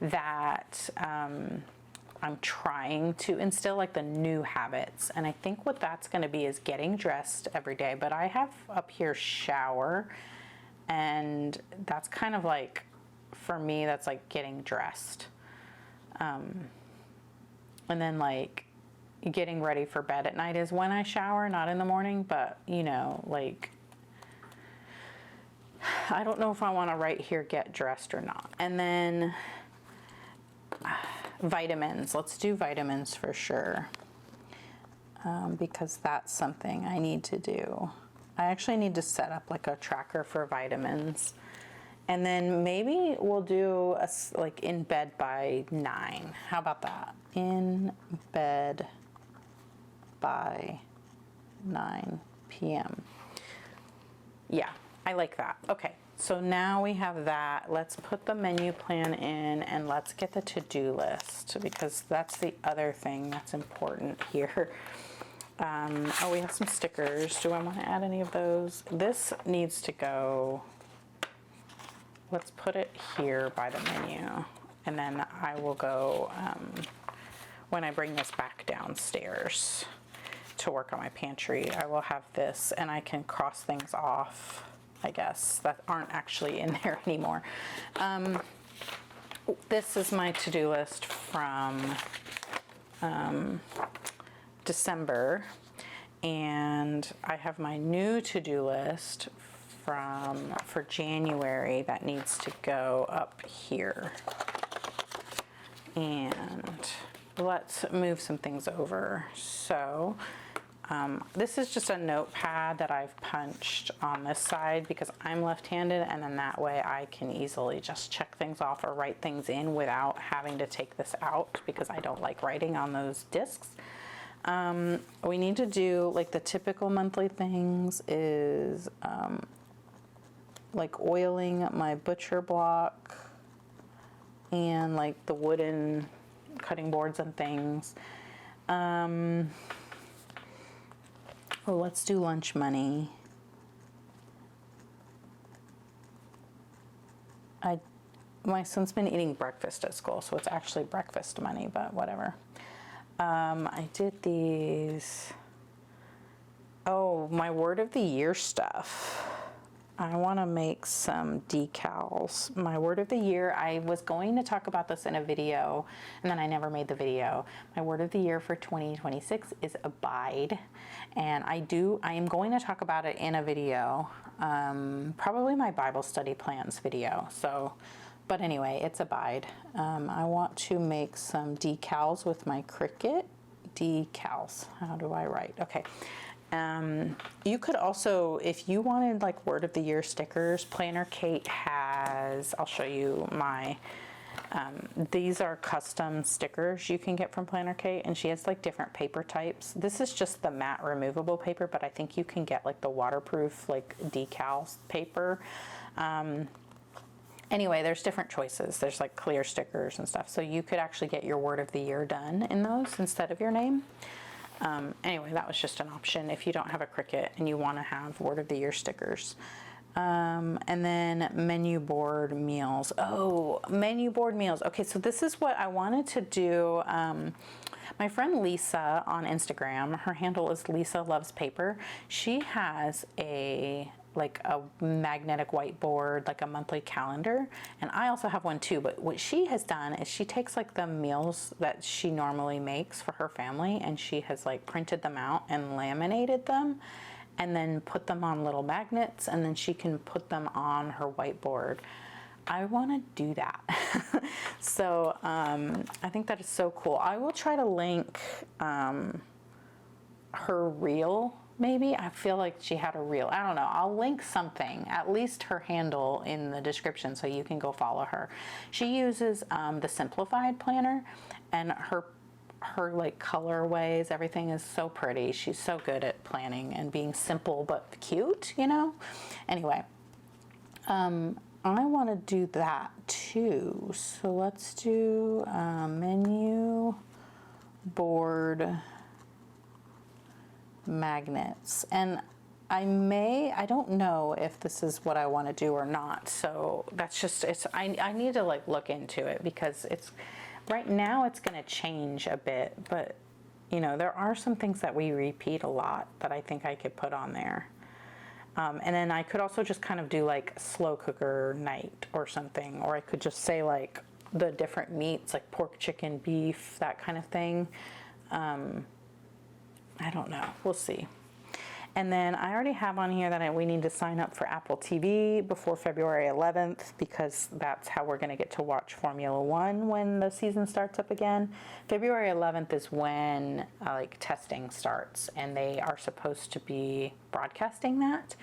that I'm trying to instill, like the new habits. And I think what that's going to be is getting dressed every day. But I have up here shower, and that's kind of like, for me, that's like getting dressed. And then like getting ready for bed at night is when I shower, not in the morning, but you know, like, I don't know if I want to write here get dressed or not. And then vitamins, let's do vitamins for sure, because that's something I need to do. I actually need to set up like a tracker for vitamins. And then maybe we'll do a, like in bed by 9. How about that? In bed by 9 p.m. Yeah, I like that. Okay, so now we have that. Let's put the menu plan in and let's get the to-do list, because that's the other thing that's important here. Oh, we have some stickers. Do I want to add any of those? This needs to go. Let's put it here by the menu, and then I will go when I bring this back downstairs to work on my pantry. I will have this, and I can cross things off, I guess, that aren't actually in there anymore. This is my to-do list from December, and I have my new to-do list for January that needs to go up here. And let's move some things over. So this is just a notepad that I've punched on this side because I'm left-handed, and then that way I can easily just check things off or write things in without having to take this out, because I don't like writing on those discs. We need to do, like, the typical monthly things is like oiling my butcher block and like the wooden cutting boards and things. Oh, let's do lunch money. My son's been eating breakfast at school, so it's actually breakfast money, but whatever. I did these. Oh, my word of the year stuff. I want to make some decals. My word of the year, I was going to talk about this in a video, and then I never made the video. My word of the year for 2026 is abide. And I am going to talk about it in a video, probably my Bible study plans video. So, but anyway, it's abide. I want to make some decals with my Cricut. Decals, how do I write? Okay. You could also, if you wanted like word of the year stickers, Planner Kate has, I'll show you my, these are custom stickers you can get from Planner Kate, and she has like different paper types. This is just the matte removable paper, but I think you can get like the waterproof like decals paper. Anyway, there's different choices. There's like clear stickers and stuff. So you could actually get your word of the year done in those instead of your name. Anyway, that was just an option if you don't have a Cricut and you want to have word of the year stickers. And then menu board meals. Oh, menu board meals. Okay, so this is what I wanted to do. My friend Lisa on Instagram, her handle is Lisa Loves Paper. She has a magnetic whiteboard, like a monthly calendar. And I also have one too, but what she has done is she takes like the meals that she normally makes for her family, and she has like printed them out and laminated them and then put them on little magnets, and then she can put them on her whiteboard. I want to do that. So I think that is so cool. I will try to link her reel. Maybe. I feel like she had a reel. I don't know. I'll link something, at least her handle, in the description so you can go follow her. She uses the simplified planner, and her like colorways, everything is so pretty. She's so good at planning and being simple but cute, you know? Anyway, I want to do that too. So let's do menu board magnets. And I don't know if this is what I want to do or not. So that's just, I need to like look into it, because right now it's going to change a bit, but you know, there are some things that we repeat a lot that I think I could put on there. And then I could also just kind of do like slow cooker night or something, or I could just say like the different meats, like pork, chicken, beef, that kind of thing. I don't know. We'll see. And then I already have on here that we need to sign up for Apple TV before February 11th, because that's how we're going to get to watch Formula One when the season starts up again. February 11th is when like testing starts, and they are supposed to be broadcasting that.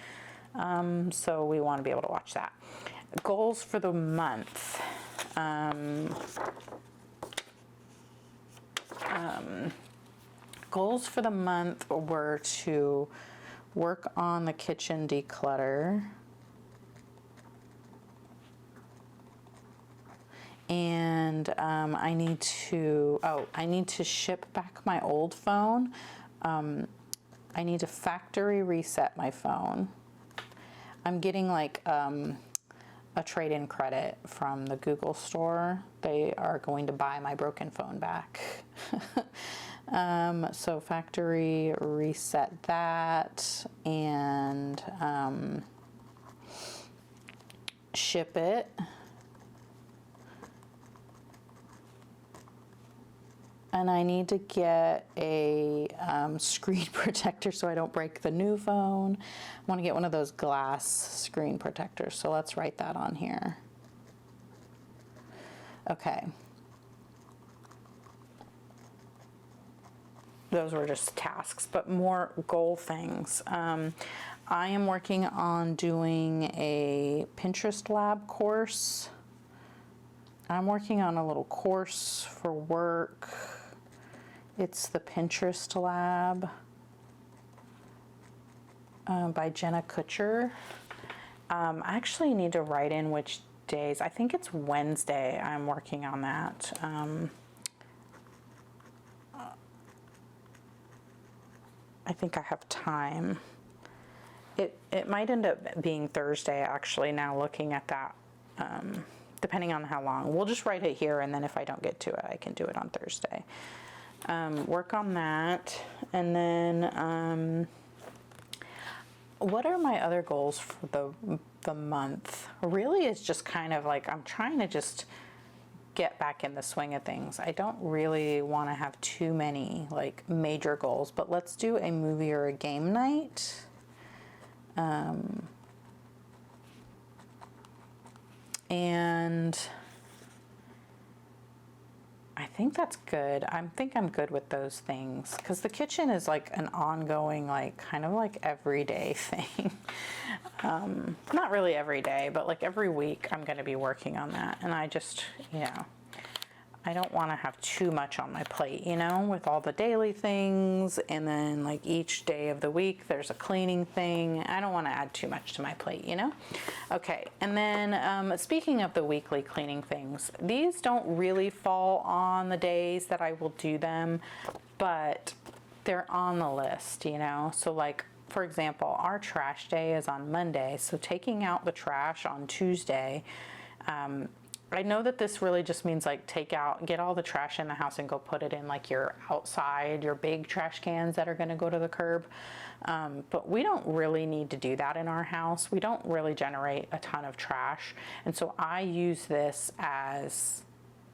So we want to be able to watch that. Goals for the month. Goals for the month were to work on the kitchen declutter, and I need to ship back my old phone. I need to factory reset my phone. I'm getting like a trade-in credit from the Google store. They are going to buy my broken phone back. So factory reset that, and ship it. And I need to get a screen protector so I don't break the new phone. I want to get one of those glass screen protectors, so let's write that on here. Okay. Those were just tasks, but more goal things. I am working on doing a Pinterest lab course. I'm working on a little course for work. It's the Pinterest lab by Jenna Kutcher. I actually need to write in which days. I think it's Wednesday I'm working on that. I think I have time. It might end up being Thursday, actually, now looking at that, depending on how long. We'll just write it here, and then if I don't get to it, I can do it on Thursday. Work on that. And then what are my other goals for the month? Really, it's just kind of like I'm trying to just get back in the swing of things. I don't really want to have too many like major goals, but let's do a movie or a game night. And I think that's good. I think I'm good with those things, because the kitchen is like an ongoing, like kind of like everyday thing. Not really every day, but like every week I'm going to be working on that. And I just, I don't want to have too much on my plate, with all the daily things, and then like each day of the week there's a cleaning thing. I don't want to add too much to my plate, Okay, and then speaking of the weekly cleaning things, these don't really fall on the days that I will do them, but they're on the list, So like for example, our trash day is on Monday, so taking out the trash on Tuesday, I know that this really just means like get all the trash in the house and go put it in like your outside, your big trash cans that are going to go to the curb. But we don't really need to do that in our house. We don't really generate a ton of trash. And so I use this as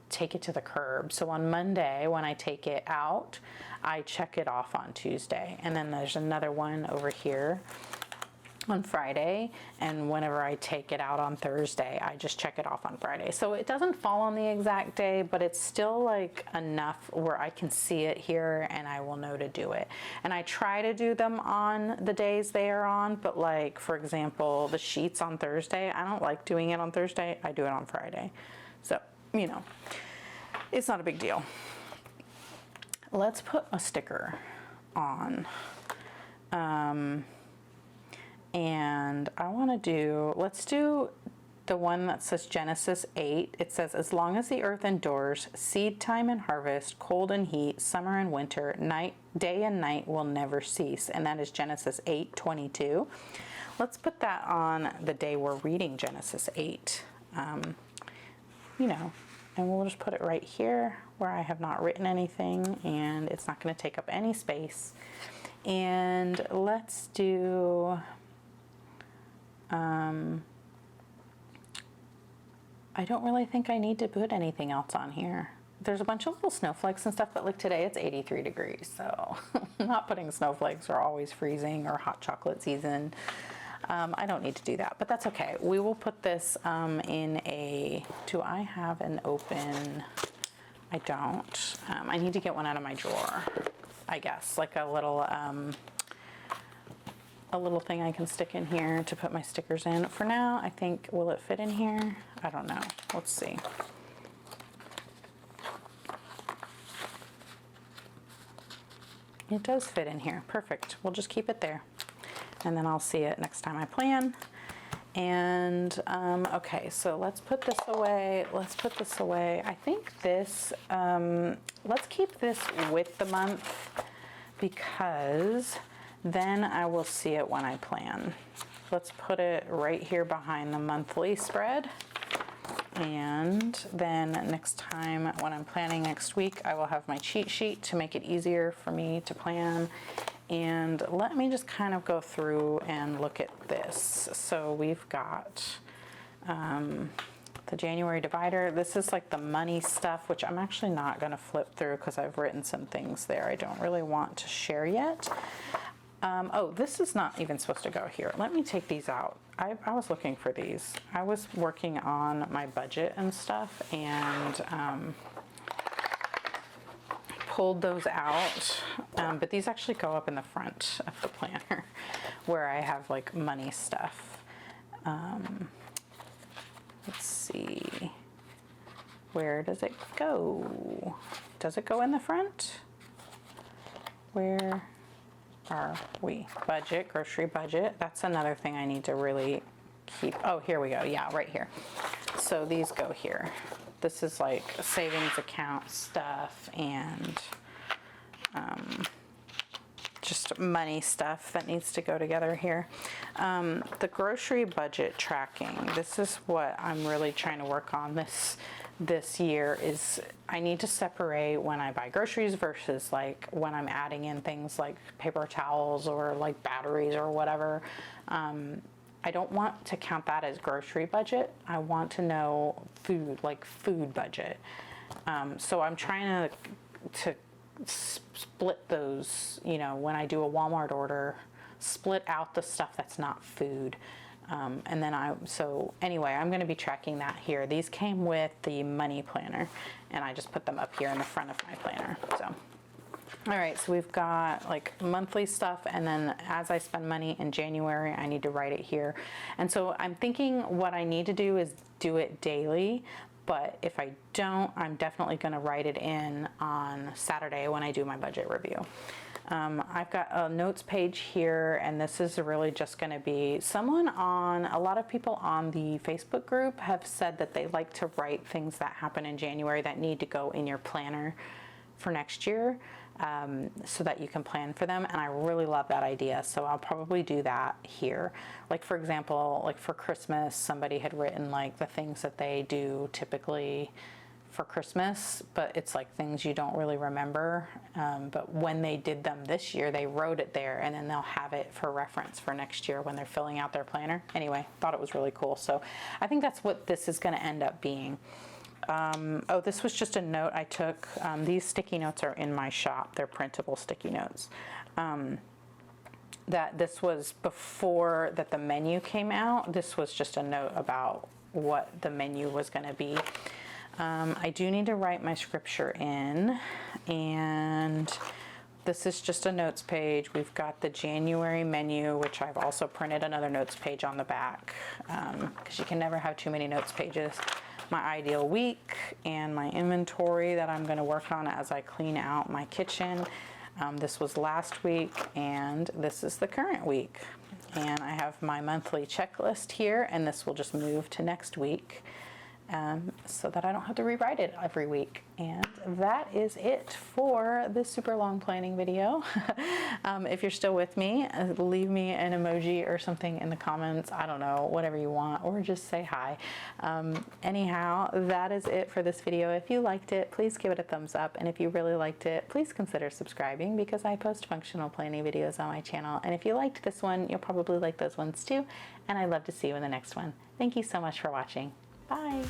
take it to the curb. So on Monday, when I take it out, I check it off on Tuesday. And then there's another one over here on Friday, and whenever I take it out on Thursday, I just check it off on Friday. So it doesn't fall on the exact day, but it's still like enough where I can see it here and I will know to do it. And I try to do them on the days they are on, but like, for example, the sheets on Thursday, I don't like doing it on Thursday. I do it on Friday. So, you know, it's not a big deal. Let's put a sticker on. And I want to let's do the one that says Genesis 8. It says, as long as the earth endures, seed time and harvest, cold and heat, summer and winter, day and night will never cease. And that is Genesis 8:22. Let's put that on the day we're reading Genesis 8. You know, and we'll just put it right here where I have not written anything, and it's not going to take up any space. And let's do... I don't really think I need to put anything else on here. There's a bunch of little snowflakes and stuff, but like today it's 83 degrees, so I'm not putting snowflakes or always freezing or hot chocolate season. I don't need to do that, but that's okay. We will put this in a, do I have an open, I don't. I need to get one out of my drawer, I guess, like a little thing I can stick in here to put my stickers in. For now, I think, will it fit in here? I don't know. Let's see. It does fit in here. Perfect. We'll just keep it there. And then I'll see it next time I plan. And, okay, so let's put this away. Let's put this away. I think this, let's keep this with the month because then I will see it when I plan. Let's put it right here behind the monthly spread. And then next time when I'm planning next week, I will have my cheat sheet to make it easier for me to plan. And let me just kind of go through and look at this. So we've got the January divider. This is like the money stuff, which I'm actually not going to flip through because I've written some things there I don't really want to share yet. Oh, this is not even supposed to go here. Let me take these out. I was looking for these. I was working on my budget and stuff and pulled those out. But these actually go up in the front of the planner where I have like money stuff. Let's see. Where does it go? Does it go in the front? Where are we? Budget, grocery budget. That's another thing I need to really keep. Oh, here we go. Yeah, right here. So these go here. This is like savings account stuff and just money stuff that needs to go together here. The grocery budget tracking. This is what I'm really trying to work on this year is I need to separate when I buy groceries versus like when I'm adding in things like paper towels or like batteries or whatever. I don't want to count that as grocery budget. I want to know food, like food budget. So I'm trying to split those, you know, when I do a Walmart order, split out the stuff that's not food. And then so anyway, I'm going to be tracking that here. These came with the money planner and I just put them up here in the front of my planner. So, all right, so we've got like monthly stuff. And then as I spend money in January, I need to write it here. And so I'm thinking what I need to do is do it daily. But if I don't, I'm definitely going to write it in on Saturday when I do my budget review. I've got a notes page here, and this is really just going to be a lot of people on the Facebook group have said that they like to write things that happen in January that need to go in your planner for next year, so that you can plan for them. And I really love that idea. So I'll probably do that here. Like for example, like for Christmas, somebody had written like the things that they do typically for Christmas, but it's like things you don't really remember. But when they did them this year, they wrote it there, and then they'll have it for reference for next year when they're filling out their planner. Anyway, thought it was really cool. So I think that's what this is going to end up being. Oh, this was just a note I took. These sticky notes are in my shop. They're printable sticky notes. That this was before that the menu came out. This was just a note about what the menu was going to be. I do need to write my scripture in, and this is just a notes page. We've got the January menu, which I've also printed another notes page on the back, because you can never have too many notes pages. My ideal week and my inventory that I'm going to work on as I clean out my kitchen. This was last week, and this is the current week. And I have my monthly checklist here, and this will just move to next week. So that I don't have to rewrite it every week. And that is it for this super long planning video. If you're still with me, leave me an emoji or something in the comments. I don't know, whatever you want, or just say hi. Anyhow, that is it for this video. If you liked it, please give it a thumbs up. And if you really liked it, please consider subscribing, because I post functional planning videos on my channel. And if you liked this one, you'll probably like those ones too. And I'd love to see you in the next one. Thank you so much for watching. Bye.